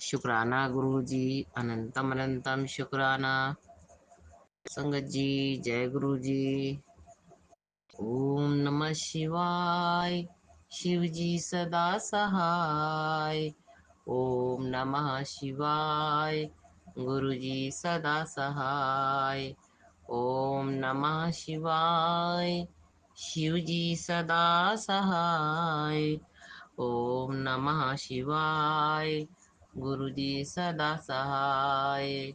शुक्राना गुरु जी, अनंतम अनंतम शुक्राना। संगत जी, जय गुरु जी। ओम नमः शिवाय, शिव जी सदा सहाय। ओम नमः शिवाय, गुरु जी सदा सहाय। ओम नमः शिवाय, शिव जी सदा सहाय। ओम नमः शिवाय, गुरु जी सदा सहाय।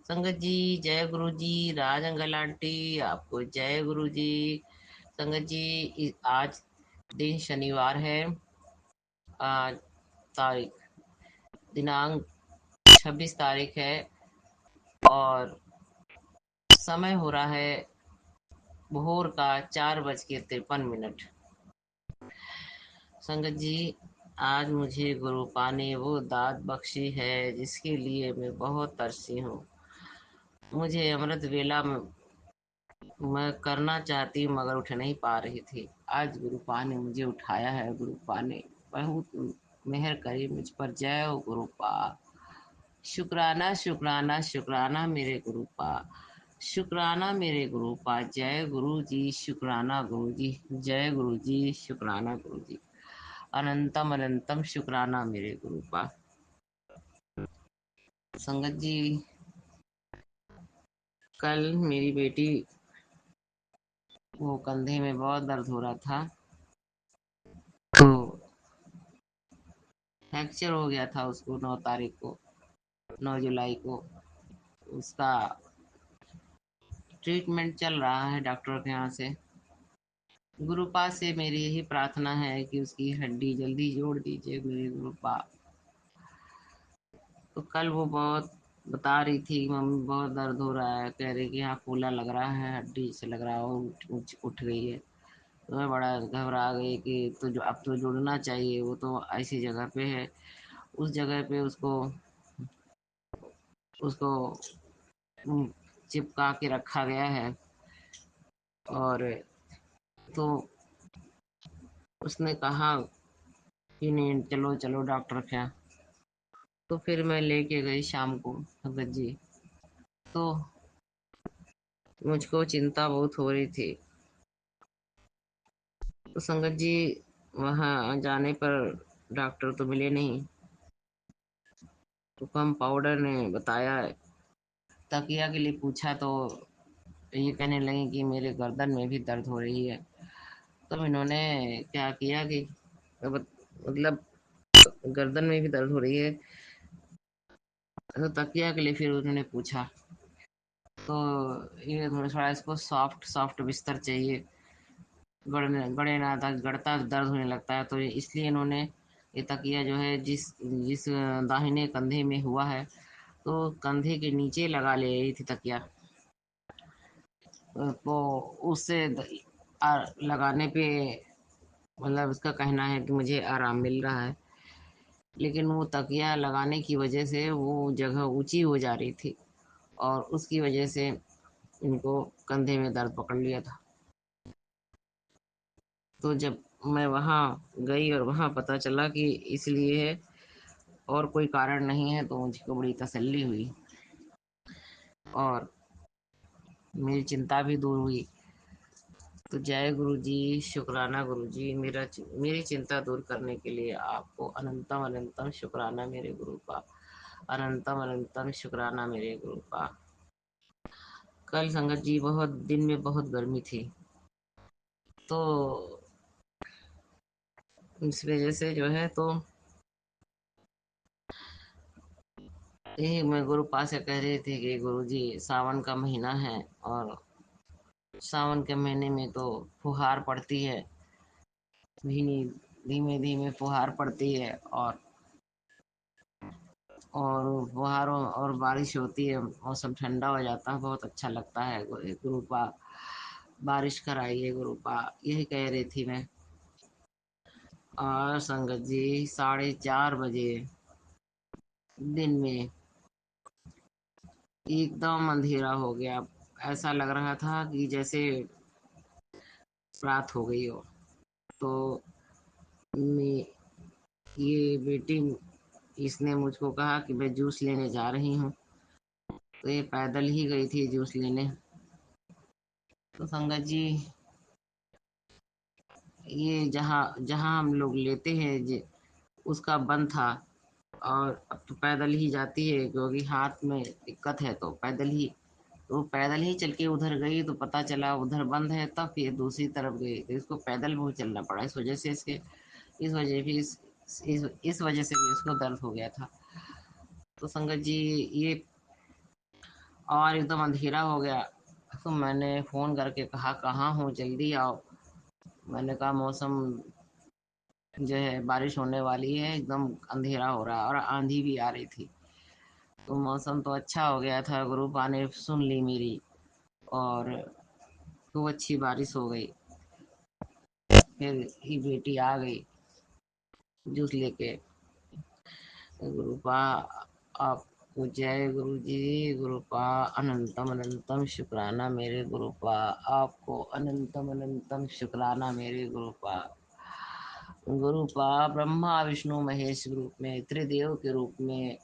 संगत जी, जय गुरु जी। राज अंकल आंटी, आपको जय गुरु जी। संगत जी, आज दिन शनिवार है। आज तारीख दिनांक 26 तारीख है और समय हो रहा है भोर का 4:53। संगत जी, आज मुझे गुरुपा ने वो दात बख्शी है जिसके लिए मैं बहुत तरसी हूँ। मुझे अमृत वेला में मैं करना चाहती हूँ मगर उठ नहीं पा रही थी। आज गुरुपा ने मुझे उठाया है। गुरुपा ने बहुत मेहर करी मुझ पर। जय हो गुरुपा। शुक्राना शुक्राना शुक्राना मेरे गुरुपा। शुक्राना मेरे गुरुपा। जय गुरु जी। शुक्राना गुरु जी। जय गुरु जी। शुक्राना गुरु जी। अनंतम अनंतम शुक्राना मेरे गुरुपा। संगत जी, कल मेरी बेटी वो कंधे में बहुत दर्द हो रहा था, तो फ्रैक्चर हो गया था उसको 9 तारीख को, 9 जुलाई को। उसका ट्रीटमेंट चल रहा है डॉक्टर के यहाँ से। गुरुपा से मेरी यही प्रार्थना है कि उसकी हड्डी जल्दी जोड़ दीजिए मेरे गुरुपा। तो कल वो बहुत बता रही थी, मम्मी बहुत दर्द हो रहा है, कह रही कि हाँ फूला लग रहा है, हड्डी से लग रहा है, वो उठ गई है। तो मैं बड़ा घबरा गई कि तो जो अब तो जुड़ना चाहिए, वो तो ऐसी जगह पे है, उस जगह पे उसको उसको चिपका के रखा गया है। और तो उसने कहा कि नहीं चलो चलो डॉक्टर के यहाँ। तो फिर मैं लेके गई शाम को भगत जी। तो मुझको चिंता बहुत हो रही थी। तो संगत जी, वहाँ जाने पर डॉक्टर तो मिले नहीं। तो कंपाउंडर ने बताया, तकिया के लिए पूछा तो ये कहने लगे कि मेरे गर्दन में भी दर्द हो रही है। तब इन्होंने क्या किया कि मतलब गर्दन में भी दर्द हो रही है, तो तकिया के लिए फिर उन्होंने पूछा। तो ये थोड़ा थोड़ा इसको सॉफ्ट सॉफ्ट बिस्तर चाहिए, गड़ने गड़े ना था, गड़ता दर्द होने लगता है। तो इसलिए इन्होंने ये तकिया जो है जिस जिस दाहिने कंधे में हुआ है, तो कंधे के नीचे लगा ले रही थी तकिया। तो उससे लगाने पे मतलब उसका कहना है कि मुझे आराम मिल रहा है, लेकिन वो तकिया लगाने की वजह से वो जगह ऊंची हो जा रही थी और उसकी वजह से इनको कंधे में दर्द पकड़ लिया था। तो जब मैं वहाँ गई और वहाँ पता चला कि इसलिए है और कोई कारण नहीं है, तो मुझको बड़ी तसल्ली हुई और मेरी चिंता भी दूर हुई। तो जय गुरु जी, शुक्राना गुरु जी, मेरी चिंता दूर करने के लिए आपको अनंतम अनंतम शुक्राना मेरे गुरु का, अनंतम अनंतम शुक्राना मेरे गुरु का। कल संगत जी बहुत दिन में बहुत गर्मी थी, तो इस वजह से जो है तो यही मैं गुरु पास से कह रही थी कि गुरु जी सावन का महीना है और सावन के महीने में तो फुहार पड़ती है, धीमी धीमे धीमे फुहार पड़ती है और फुहारों और बारिश होती है, मौसम ठंडा हो जाता है, बहुत अच्छा लगता है। गुरुपा बारिश कराइए गुरुपा, यही कह रही थी मैं। और संगत जी 4:30 बजे दिन में एकदम अंधेरा हो गया, ऐसा लग रहा था कि जैसे रात हो गई हो। तो मैं ये बेटी इसने मुझको कहा कि मैं जूस लेने जा रही हूँ, तो ये पैदल ही गई थी जूस लेने। तो संगत जी ये जहाँ जहाँ हम लोग लेते हैं उसका बंद था और अब तो पैदल ही जाती है क्योंकि हाथ में दिक्कत है, तो पैदल ही चल के उधर गई, तो पता चला उधर बंद है, तब फिर दूसरी तरफ गई तो इसको पैदल बहुत चलना पड़ा। इस वजह से इस वजह से भी इसको दर्द हो गया था। तो संगत जी ये और एकदम अंधेरा हो गया, तो मैंने फ़ोन करके कहा कहाँ हो, जल्दी आओ। मैंने कहा मौसम जो है बारिश होने वाली है, एकदम अंधेरा हो रहा है और आंधी भी आ रही थी। तो मौसम तो अच्छा हो गया था, गुरु पा ने सुन ली मेरी और खूब अच्छी बारिश हो गई। फिर ये बेटी आ गई जूस लेके। गुरुपा आपको जय गुरु जी, गुरुपा अनंतम अनंतम शुक्राना मेरे गुरुपा, आपको अनंतम अनंतम शुक्राना मेरे गुरुपा। गुरुपा ब्रह्मा विष्णु महेश रूप में, त्रिदेव के रूप में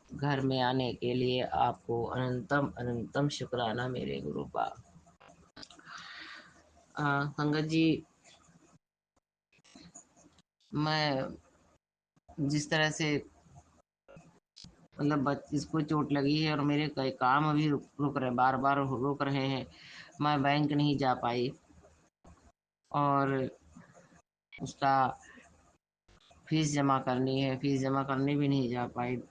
घर में आने के लिए आपको अनंतम अनंतम शुक्राना मेरे गुरुपा। संगत जी मैं जिस तरह से मतलब इसको चोट लगी है और मेरे कई काम अभी रुक रहे, बार बार रुक रहे हैं, मैं बैंक नहीं जा पाई और उसका फीस जमा करनी है, फीस जमा करने भी नहीं जा पाई।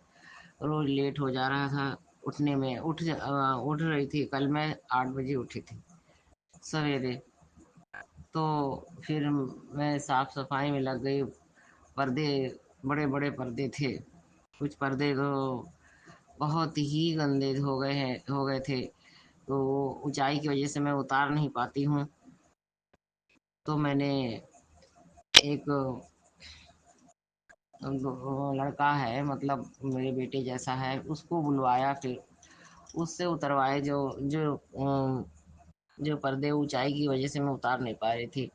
रोज लेट हो जा रहा था उठने में, उठ रही थी, कल मैं 8 बजे उठी थी सवेरे। तो फिर मैं साफ सफाई में लग गई। पर्दे बड़े बड़े पर्दे थे, कुछ पर्दे तो बहुत ही गंदे हो गए थे, तो ऊंचाई की वजह से मैं उतार नहीं पाती हूँ। तो मैंने एक वो लड़का है, मतलब मेरे बेटे जैसा है, उसको बुलवाया, फिर उससे उतरवाए जो पर्दे ऊंचाई की वजह से मैं उतार नहीं पा रही थी।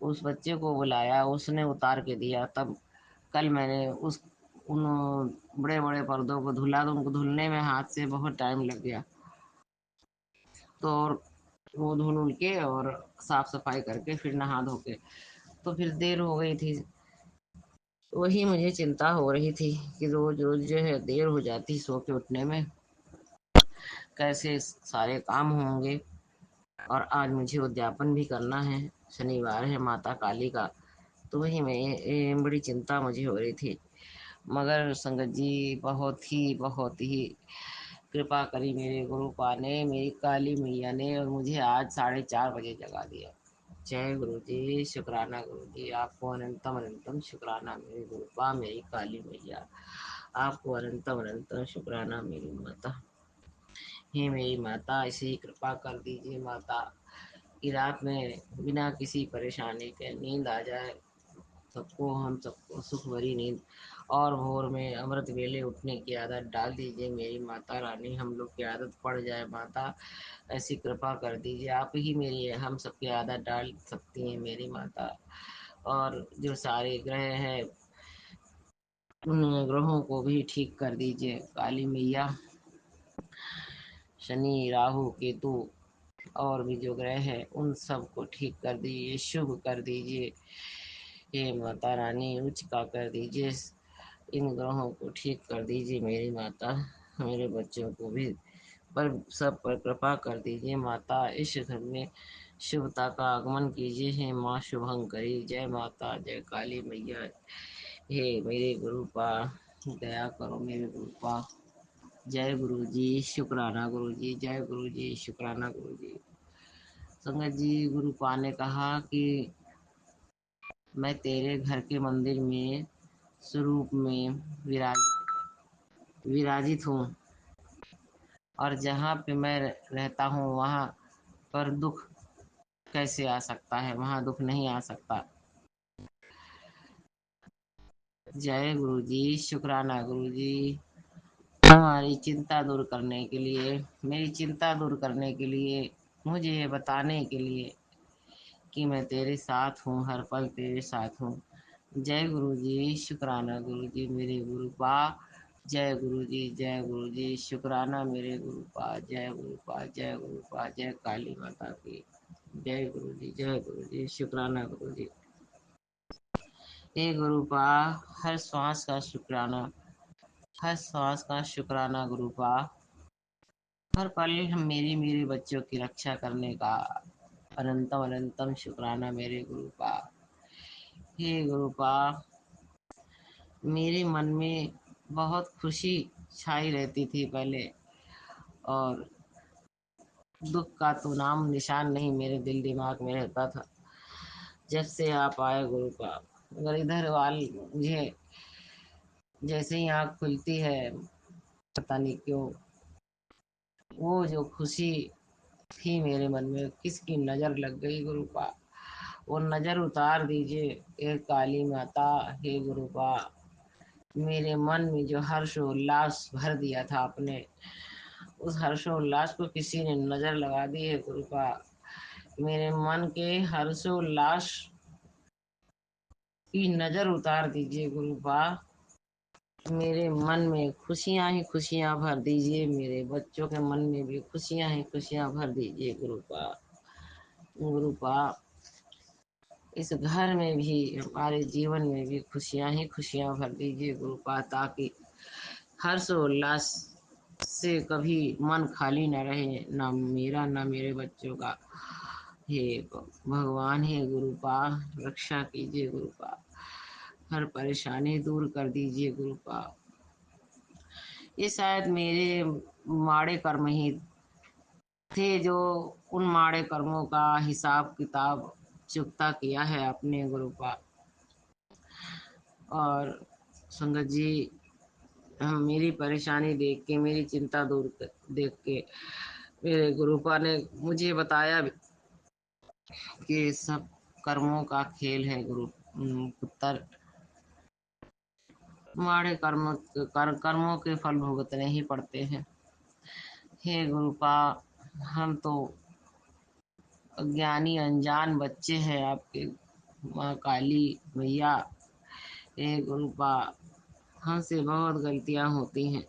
उस बच्चे को बुलाया, उसने उतार के दिया। तब कल मैंने उस उन बड़े बड़े पर्दों को धुला, तो उनको धुलने में हाथ से बहुत टाइम लग गया। तो वो धुल उल के और साफ सफाई करके फिर नहा धो के तो फिर देर हो गई थी। वही मुझे चिंता हो रही थी कि रोज रोज जो है देर हो जाती सो के उठने में, कैसे सारे काम होंगे। और आज मुझे उद्यापन भी करना है, शनिवार है माता काली का, तो वही मैं बड़ी चिंता मुझे हो रही थी। मगर संगत जी बहुत ही कृपा करी मेरे गुरुपा ने, मेरी काली मैया ने, और मुझे आज 4:30 बजे जगा दिया। जय गुरु जी, शुक्राना गुरु जी, आपको अनंतम अनंतम शुक्राना मेरे गुरुपा, मेरी काली मैया, आपको अनंतम अनंतम शुक्राना मेरी माता। हे मेरी माता, ऐसे ही कृपा कर दीजिए माता कि रात में बिना किसी परेशानी के नींद आ जाए सबको, हम सबको सुख भरी नींद, और भोर में अमृत वेले उठने की आदत डाल दीजिए मेरी माता रानी। हम लोग की आदत पड़ जाए माता, ऐसी कृपा कर दीजिए। आप ही मेरी हम सबकी आदत डाल सकती हैं मेरी माता। और जो सारे ग्रह हैं उन ग्रहों को भी ठीक कर दीजिए काली मैया। शनि राहु केतु और भी जो ग्रह हैं उन सब को ठीक कर दीजिए, शुभ कर दीजिए हे माता रानी, उच्च का कर दीजिए। इन ग्रहों को ठीक कर दीजिए मेरी माता। मेरे बच्चों को भी पर सब पर कृपा कर दीजिए माता। इस घर में शुभता का आगमन कीजिए हे माँ शुभंकरी। जय माता, जय काली मैया। हे मेरे गुरुपा दया करो मेरे गुरुपा। जय गुरु जी, शुक्राना गुरु जी, जय गुरु जी, शुक्राना गुरु जी। संगत जी, गुरुपा ने कहा कि मैं तेरे घर के मंदिर में स्वरूप में विराजित हूँ, और जहाँ पे मैं रहता हूँ वहाँ पर दुख कैसे आ सकता है, वहाँ दुख नहीं आ सकता। जय गुरु जी, शुक्राना गुरु जी। हमारी चिंता दूर करने के लिए, मेरी चिंता दूर करने के लिए, मुझे ये बताने के लिए कि मैं तेरे साथ हूँ, हर पल तेरे साथ हूँ। जय गुरु जी, शुक्राना गुरु जी, मेरे गुरुपा। जय गुरु जी, जय गुरु जी, शुक्राना मेरे गुरुपा। जय गुरुपा, जय गुरुपा, जय काली माता की। जय गुरु जी, जय गुरु जी, शुक्राना गुरु जी। हे गुरुपा, हर श्वास का शुक्राना, हर श्वास का शुक्राना गुरुपा। हर पल हम मेरे बच्चों की रक्षा करने का अनंतम अनंतम शुक्राना मेरे गुरुपा। हे गुरुपा, मेरे मन में बहुत खुशी छाई रहती थी पहले, और दुख का तो नाम निशान नहीं मेरे दिल दिमाग में रहता था। जब से आप आए गुरुपा, अगर इधर वाल मुझे जैसे ही आँख खुलती है, पता नहीं क्यों वो जो खुशी थी मेरे मन में, किसकी नजर लग गई गुरुपा, वो नजर उतार दीजिए हे काली माता। हे गुरुपा, मेरे मन में जो हर्षोल्लास भर दिया था आपने, उस हर्षोल्लास को किसी ने नजर लगा दी है गुरुपा। मेरे मन के हर्षोल्लास की नजर उतार दीजिए गुरुपा। मेरे मन में खुशियां ही खुशियां भर दीजिए, मेरे बच्चों के मन में भी खुशियां ही खुशियां भर दीजिए गुरुपा। गुरुपा, इस घर में भी, हमारे जीवन में भी खुशियां ही खुशियां भर दीजिए गुरुपा, ताकि हर्षोल्लास से कभी मन खाली न रहे, ना मेरा ना मेरे बच्चों का। हे भगवान, हे गुरुपा, रक्षा कीजिए गुरुपा, हर परेशानी दूर कर दीजिए गुरुपा। ये शायद मेरे माड़े कर्म ही थे, जो उन माड़े कर्मों का हिसाब किताब चुकता किया है अपने गुरुपा। और संगत जी, मेरी परेशानी देख के, मेरी चिंता देख के मेरे गुरुपा ने मुझे बताया कि सब कर्मों का खेल है गुरु पुत्र। माड़े कर्मों के फल भुगतने ही पड़ते हैं। हे गुरुपा, हम तो अज्ञानी अनजान बच्चे हैं आपके, माँ काली मैया। हे गुरुपा, हमसे बहुत गलतियां होती हैं,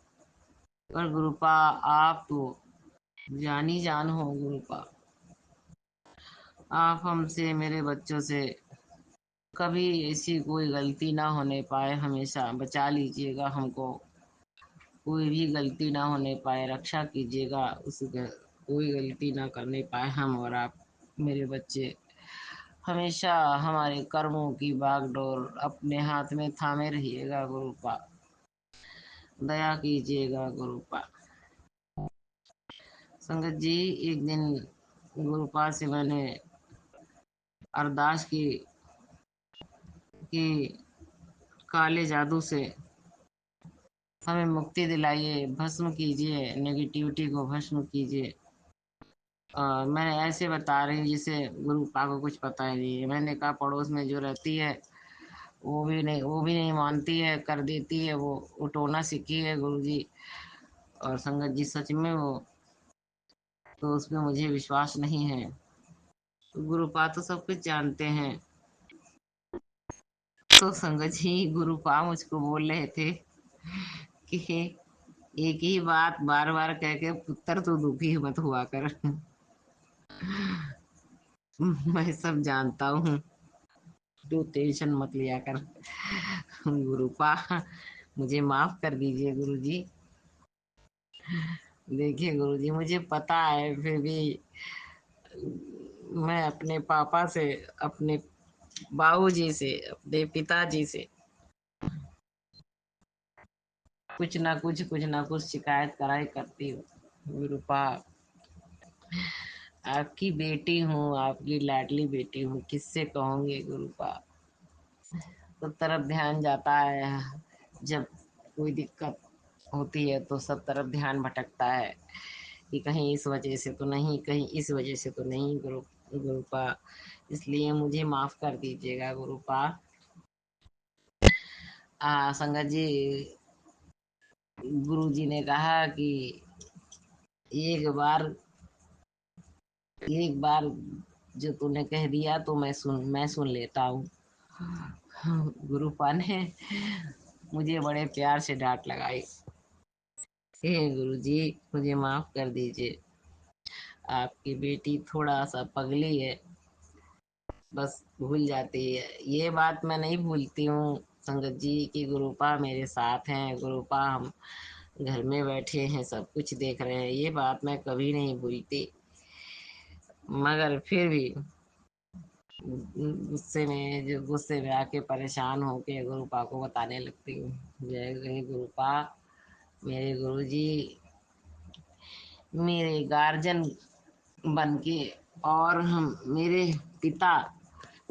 पर गुरुपा आप तो जानी जान हो गुरुपा। आप हमसे, मेरे बच्चों से कभी ऐसी कोई गलती ना होने पाए, हमेशा बचा लीजिएगा हमको, कोई भी गलती ना होने पाए, रक्षा कीजिएगा, कोई गलती ना करने पाए हम और आप मेरे बच्चे। हमेशा हमारे कर्मों की बागडोर अपने हाथ में थामे रहिएगा गुरुपा, दया कीजिएगा गुरुपा। संगत जी, एक दिन गुरुपा से मैंने अरदास की कि काले जादू से हमें मुक्ति दिलाइए, भस्म कीजिए, नेगेटिविटी को भस्म कीजिए। मैं ऐसे बता रही हूँ जैसे गुरु पा को कुछ पता ही नहीं है। मैंने कहा पड़ोस में जो रहती है वो भी नहीं मानती है, कर देती है, वो टोना सीखी है गुरुजी और संगत जी, सच में वो, तो उसमें मुझे विश्वास नहीं है। तो गुरुपा तो सब कुछ जानते हैं। तो संगत जी, गुरुपा मुझको बोल रहे थे कि एक ही बात बार बार कह के पुत्र तो दुखी मत हुआ कर। मैं सब जानता हूँ, तू टेंशन मत लिया कर। गुरुपा, मुझे माफ कर दीजिए गुरुजी। देखिए गुरुजी, मुझे पता है, फिर भी मैं अपने पापा से, अपने बाबूजी से, अपने पिताजी से कुछ ना कुछ शिकायत कराई करती हूँ। गुरुपा, आपकी बेटी हूँ, आपकी लाडली बेटी हूँ, किससे कहूँगी गुरुपा। सब तरफ ध्यान जाता है, जब कोई दिक्कत होती है तो सब तरफ ध्यान भटकता है कि कहीं इस वजह से तो नहीं, कहीं इस वजह से तो नहीं। गुरुपा, इसलिए मुझे माफ कर दीजिएगा गुरुपा। संगत जी, गुरुजी ने कहा कि एक बार जो तूने कह दिया तो मैं सुन लेता हूँ। गुरुपा ने मुझे बड़े प्यार से डांट लगाई। हे गुरुजी, मुझे माफ कर दीजिए। आपकी बेटी थोड़ा सा पगली है, बस भूल जाती है। ये बात मैं नहीं भूलती हूँ संगत जी कि गुरुपा मेरे साथ हैं, गुरुपा हम घर में बैठे हैं, सब कुछ देख रहे हैं, ये बात मैं कभी नहीं भूलती। मगर फिर भी गुस्से में आके परेशान होके गुरुपा को बताने लगती हूँ। जय जय गुरुपा, मेरे गुरुजी मेरे गार्जियन बन के, और हम मेरे पिता,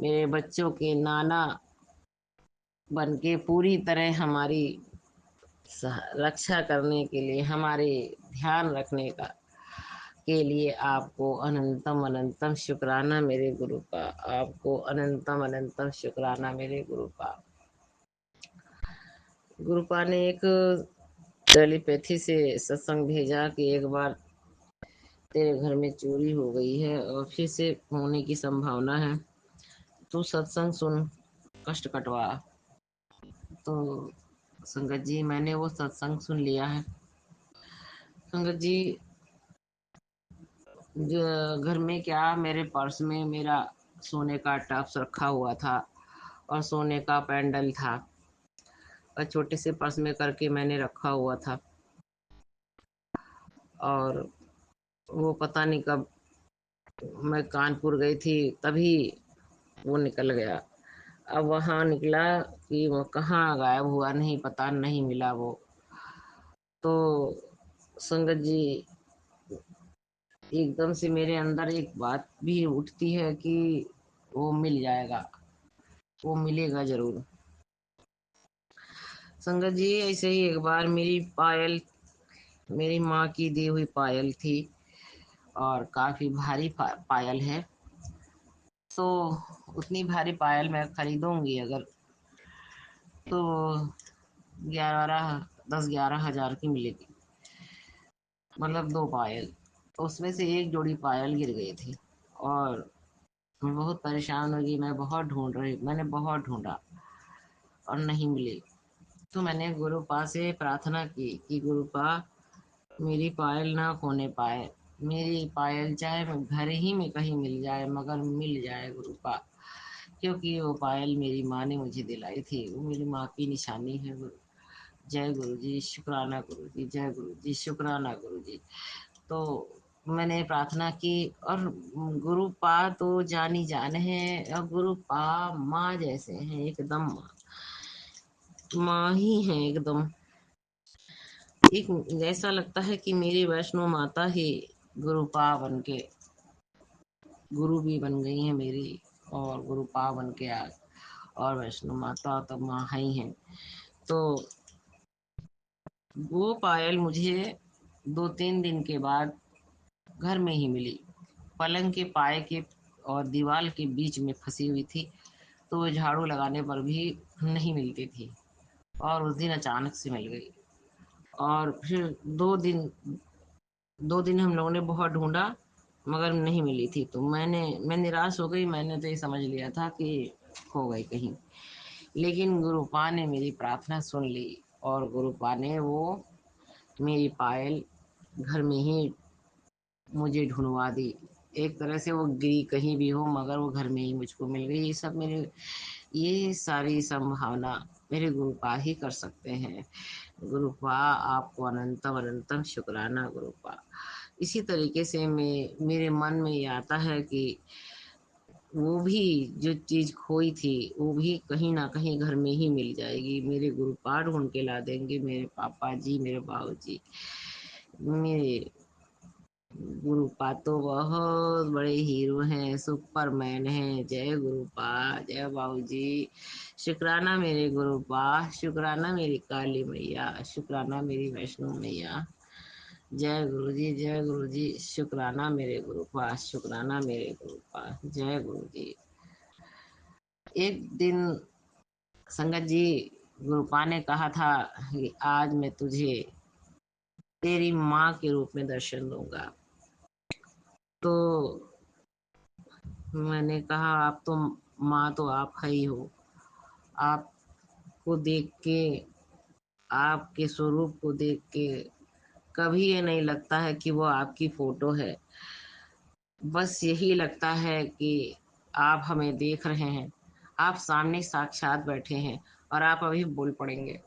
मेरे बच्चों के नाना बन के पूरी तरह हमारी रक्षा करने के लिए, हमारे ध्यान रखने का के लिए आपको अनंतम अनंतम शुक्राना मेरे गुरु का। आपको अनंतम अनंतम शुक्राना मेरे गुरु का। गुरुपा ने एक टेलीपैथी से सत्संग भेजा कि एक बार तेरे घर में चोरी हो गई है और फिर से होने की संभावना है, तू सत्संग सुन, कष्ट कटवा। तो संगत जी, मैंने वो सत्संग सुन लिया है। संगत जी, घर में क्या, मेरे पर्स में मेरा सोने का टप्स रखा हुआ था और सोने का पेंडल था, और छोटे से पर्स में करके मैंने रखा हुआ था, और वो पता नहीं कब मैं कानपुर गई थी तभी वो निकल गया। अब वहाँ निकला कि वो कहाँ गायब हुआ, नहीं पता, नहीं मिला वो। तो संगत जी, एकदम से मेरे अंदर एक बात भी उठती है कि वो मिल जाएगा, वो मिलेगा जरूर। संगत जी, ऐसे ही एक बार मेरी पायल, मेरी माँ की दी हुई पायल थी, और काफी भारी पायल है, तो उतनी भारी पायल मैं खरीदूंगी अगर, तो 11 10 11 हजार की मिलेगी, मतलब 2 पायल। तो उसमें से एक जोड़ी पायल गिर गई थी, और मैं बहुत परेशान हो गई। मैंने बहुत ढूंढा और नहीं मिली। तो मैंने गुरुपा से प्रार्थना की कि गुरुपा, मेरी पायल ना खोने पाए, मेरी पायल चाहे मैं घर ही में कहीं मिल जाए, मगर मिल जाए गुरुपा, क्योंकि वो पायल मेरी माँ ने मुझे दिलाई थी, वो मेरी माँ की निशानी है। जय गुरु जी, शुक्राना गुरु जी, जय गुरु जी, शुक्राना गुरु जी। तो मैंने प्रार्थना की, और गुरुपा तो जानी जान है, और गुरुपा माँ जैसे हैं, एकदम माँ ही है एकदम। एक ऐसा लगता है कि मेरी वैष्णो माता ही गुरुपा बन के गुरु भी बन गई है मेरी, और गुरुपा बन के आज, और वैष्णो माता तो माँ ही है। तो वो पायल मुझे 2 3 दिन के बाद घर में ही मिली। पलंग के पाए के और दीवार के बीच में फंसी हुई थी, तो वो झाड़ू लगाने पर भी नहीं मिलती थी, और उस दिन अचानक से मिल गई। और फिर 2 दिन हम लोगों ने बहुत ढूंढा, मगर नहीं मिली थी। तो मैं निराश हो गई। मैंने तो ये समझ लिया था कि खो गई कहीं। लेकिन गुरुपा ने मेरी प्रार्थना सुन ली, और गुरुपा ने वो मेरी पायल घर में ही मुझे ढूंढवा दी। एक तरह से वो गिरी कहीं भी हो, मगर वो घर में ही मुझको मिल गई। ये सारी संभावना मेरे गुरुपा ही कर सकते हैं। गुरुपा, आपको अनंतम अनंतम शुक्राना गुरुपा। इसी तरीके से मेरे मन में ये आता है कि वो भी जो चीज़ खोई थी, वो भी कहीं ना कहीं घर में ही मिल जाएगी। मेरे गुरुपा ढूंढ के ला देंगे, मेरे पापा जी, मेरे बाबू जी। मेरे गुरुपा तो बहुत बड़े हीरो हैं, सुपरमैन हैं। जय गुरुपा, जय बाबू जी। शुक्राना मेरे गुरुपा, शुक्राना मेरी काली मैया, शुक्राना मेरी वैष्णो मैया। जय गुरु जी, जय गुरु जी। शुक्राना मेरे गुरुपा, शुक्राना मेरे गुरुपा। जय गुरु जी। एक दिन संगत जी, गुरुपा ने कहा था कि आज मैं तुझे तेरी माँ के रूप में दर्शन दूंगा। तो मैंने कहा, आप तो माँ तो आप है ही हो। आपको देख के, आपके स्वरूप को देख के कभी ये नहीं लगता है कि वो आपकी फोटो है। बस यही लगता है कि आप हमें देख रहे हैं, आप सामने साक्षात बैठे हैं, और आप अभी बोल पड़ेंगे।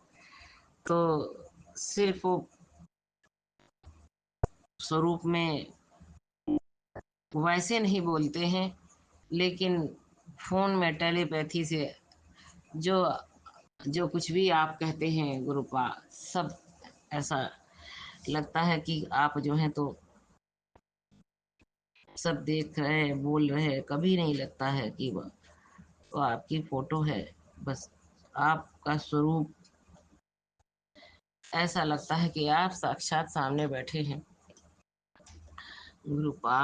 तो सिर्फ वो स्वरूप में वैसे नहीं बोलते हैं, लेकिन फोन में टेलीपैथी से जो जो कुछ भी आप कहते हैं गुरुपा, सब ऐसा लगता है कि आप जो हैं तो सब देख रहे हैं, बोल रहे हैं। कभी नहीं लगता है कि वह तो आपकी फोटो है। बस आपका स्वरूप ऐसा लगता है कि आप साक्षात सामने बैठे हैं गुरुपा।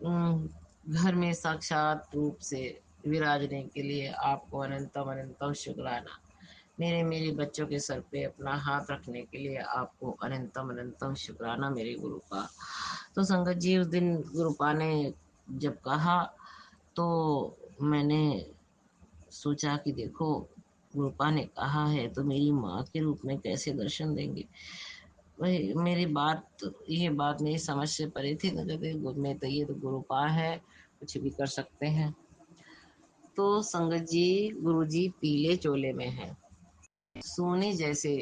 घर में साक्षात रूप से विराजने के लिए आपको अनंतम अनंतम शुक्राना। मेरे मेरे बच्चों के सर पे अपना हाथ रखने के लिए आपको अनंतम अनंतम शुक्राना मेरे गुरुपा। तो संगत जी, उस दिन गुरुपा ने जब कहा, तो मैंने सोचा कि देखो, गुरुपा ने कहा है तो मेरी माँ के रूप में कैसे दर्शन देंगे। वही मेरी बात, ये बात मेरी समझ से परे थी। तो कहते में तो ये तो गुरुपा है, कुछ भी कर सकते हैं। तो संगत जी, गुरु जी पीले चोले में है, सोने जैसे,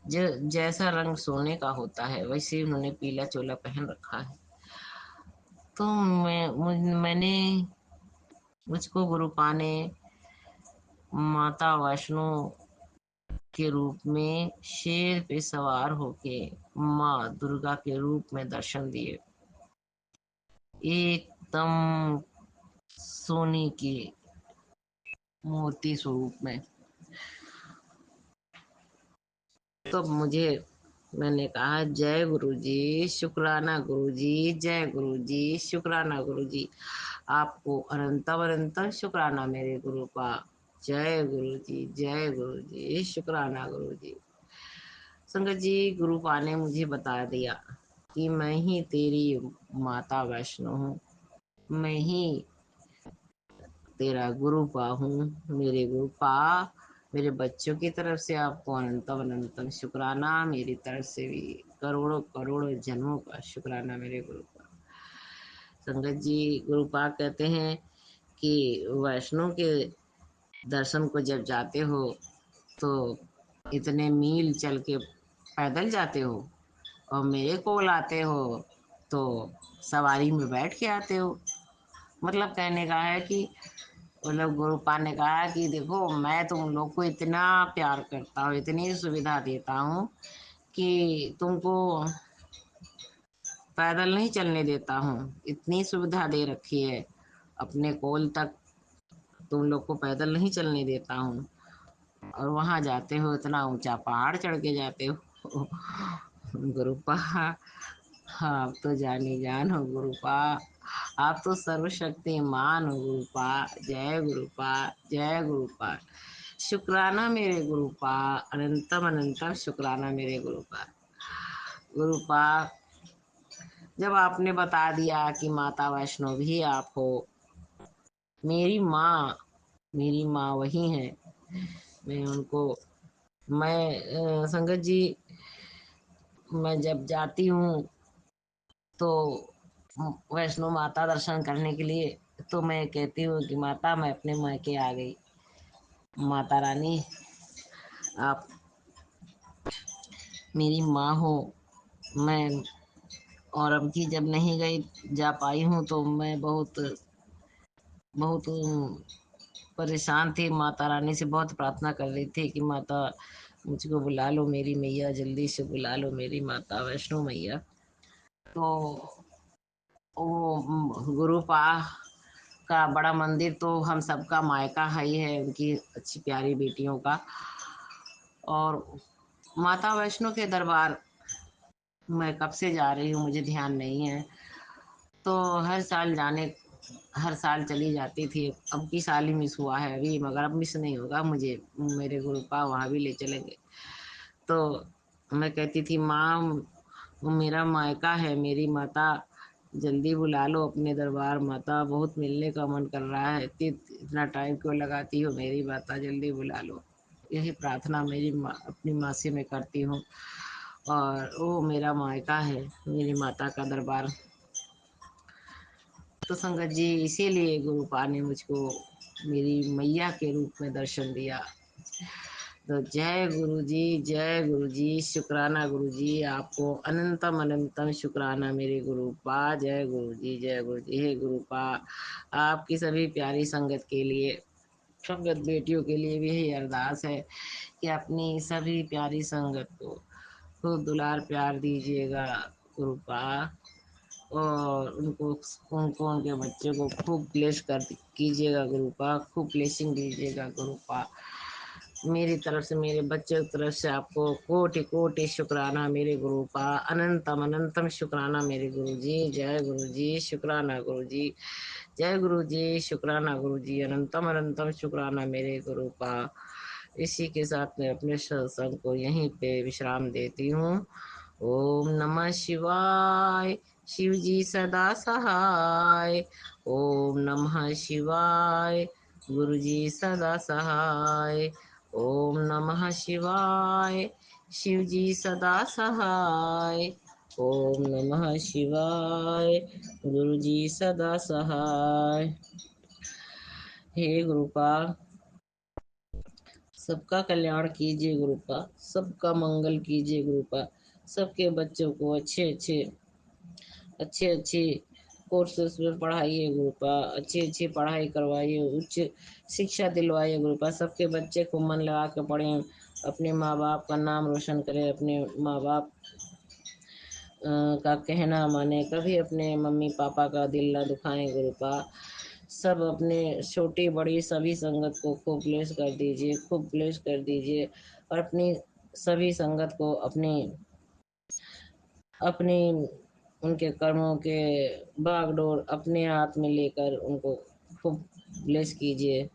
जैसा रंग सोने का होता है वैसे उन्होंने पीला चोला पहन रखा है। तो मैंने मुझको गुरुपा ने माता वैष्णो के रूप में शेर पे सवार होके माँ दुर्गा के रूप में दर्शन दिए, एकदम सोने की मूर्ति स्वरूप में। तो मैंने कहा, जय गुरु जी, शुक्राना गुरु जी, जय गुरु जी, शुक्राना गुरु जी। आपको अनंतम अनंतम शुक्राना मेरे गुरुपा। जय गुरु जी, जय गुरु जी, शुक्राना गुरु जी। संगत जी, गुरुपा ने मुझे बता दिया कि मैं ही तेरी माता वैष्णो हूँ, मैं ही तेरा गुरुपा हूँ। मेरे गुरुपा, मेरे बच्चों की तरफ से आपको अनंतम अनंतम शुक्राना, मेरी तरफ से भी करोड़ों करोड़ों जन्मों का शुक्राना मेरे गुरुपा। संगत जी, गुरुपा कहते हैं कि वैष्णो के दर्शन को जब जाते हो तो इतने मील चल के पैदल जाते हो, और मेरे को लाते हो तो सवारी में बैठ के आते हो। मतलब कहने का है कि, मतलब गुरुपा ने कहा कि देखो, मैं तुम लोग को इतना प्यार करता हूँ, इतनी सुविधा देता हूँ कि तुमको पैदल नहीं चलने देता हूँ। इतनी सुविधा दे रखी है, अपने कोल तक तुम लोग को पैदल नहीं चलने देता हूँ, और वहाँ जाते हो इतना ऊंचा पहाड़ चढ़ के जाते हो। गुरुपा, आप तो जानी जान हो गुरुपा, आप तो सर्वशक्तिमान हो गुरुपा। जय गुरुपा, जय गुरुपा। शुक्राना मेरे गुरुपा, अनंतम अनंतम शुक्राना मेरे गुरुपा। गुरुपा, जब आपने बता दिया कि माता वैष्णो भी आप हो, मेरी माँ वही है। मैं उनको संगत जी, मैं जब जाती हूँ तो वैष्णो माता दर्शन करने के लिए, तो मैं कहती हूँ कि माता मैं अपने मायके आ गई। माता रानी आप मेरी माँ हो। मैं और अब की जब नहीं गई जा पाई हूँ तो मैं बहुत बहुत परेशान थी। माता रानी से बहुत प्रार्थना कर रही थी कि माता मुझको बुला लो, मेरी मैया जल्दी से बुला लो, मेरी माता वैष्णो मैया। तो वो गुरुपा का बड़ा मंदिर तो हम सबका मायका है ही है, उनकी अच्छी प्यारी बेटियों का। और माता वैष्णो के दरबार मैं कब से जा रही हूँ मुझे ध्यान नहीं है। तो हर साल चली जाती थी। अब की साल ही मिस हुआ है अभी, मगर अब मिस नहीं होगा मुझे। मेरे गुरुपा वहाँ भी ले चलेंगे। तो मैं कहती थी माँ, वो मेरा मायका है, मेरी माता जल्दी बुला लो अपने दरबार। माता बहुत मिलने का मन कर रहा है, इतना टाइम क्यों लगाती हो, मेरी माता जल्दी बुला लो। यही प्रार्थना मेरी माँ अपनी माँ से मैं करती हूँ। और वो मेरा मायका है, मेरी माता का दरबार। तो संगत जी, इसीलिए गुरुपा ने मुझको मेरी मैया के रूप में दर्शन दिया। तो जय गुरु जी, जय गुरु जी। शुक्राना गुरु जी, आपको अनंतम अनंतम शुक्राना मेरे गुरुपा। जय गुरु जी, जय गुरु जी। हे गुरुपा, आपकी सभी प्यारी संगत के लिए, संगत बेटियों के लिए भी यही अरदास है कि अपनी सभी प्यारी संगत को खूब दुलार प्यार दीजिएगा गुरुपा। और उनको उनके बच्चे को खूब ब्लेस कर कीजिएगा गुरुपा, खूब ब्लेसिंग दीजिएगा गुरुपा। मेरी तरफ से, मेरे बच्चे की तरफ से आपको कोटि कोटि शुक्राना मेरे गुरुपा। अनंतम अनंतम शुक्राना मेरे गुरु जी। जय गुरु जी, शुक्राना गुरु जी। जय गुरु जी, शुक्राना गुरु जी। अनंतम अनंतम शुक्राना मेरे गुरुपा। इसी के साथ मैं अपने सत्संग को यहीं पे विश्राम देती हूँ। ओम नमः शिवाय। शिव जी सदा सहाय। ओम नमः शिवाय। गुरु जी सदा सहाय। ओम नमः शिवाय। शिव जी सदा सहाय। ओम नमः शिवाय। गुरु जी सदा सहाय। हे गुरुपा, सबका कल्याण कीजिए गुरुपा, सबका मंगल कीजिए गुरुपा। सबके बच्चों को अच्छे अच्छे कोर्सेस में पढ़ाइए गुरुपा, अच्छी अच्छी पढ़ाई करवाइए, उच्च शिक्षा दिलवाइए गुरुपा। सबके बच्चे को मन लगा के पढ़ें, अपने माँ बाप का नाम रोशन करें, अपने माँ बाप का कहना माने, कभी अपने मम्मी पापा का दिल ना दुखाएं गुरुपा। सब अपने छोटी बड़ी सभी संगत को खूब ब्लेस कर दीजिए, खूब ब्लेस कर दीजिए। और अपनी सभी संगत को अपनी अपनी उनके कर्मों के बागडोर अपने हाथ में लेकर उनको खूब ब्लेस कीजिए।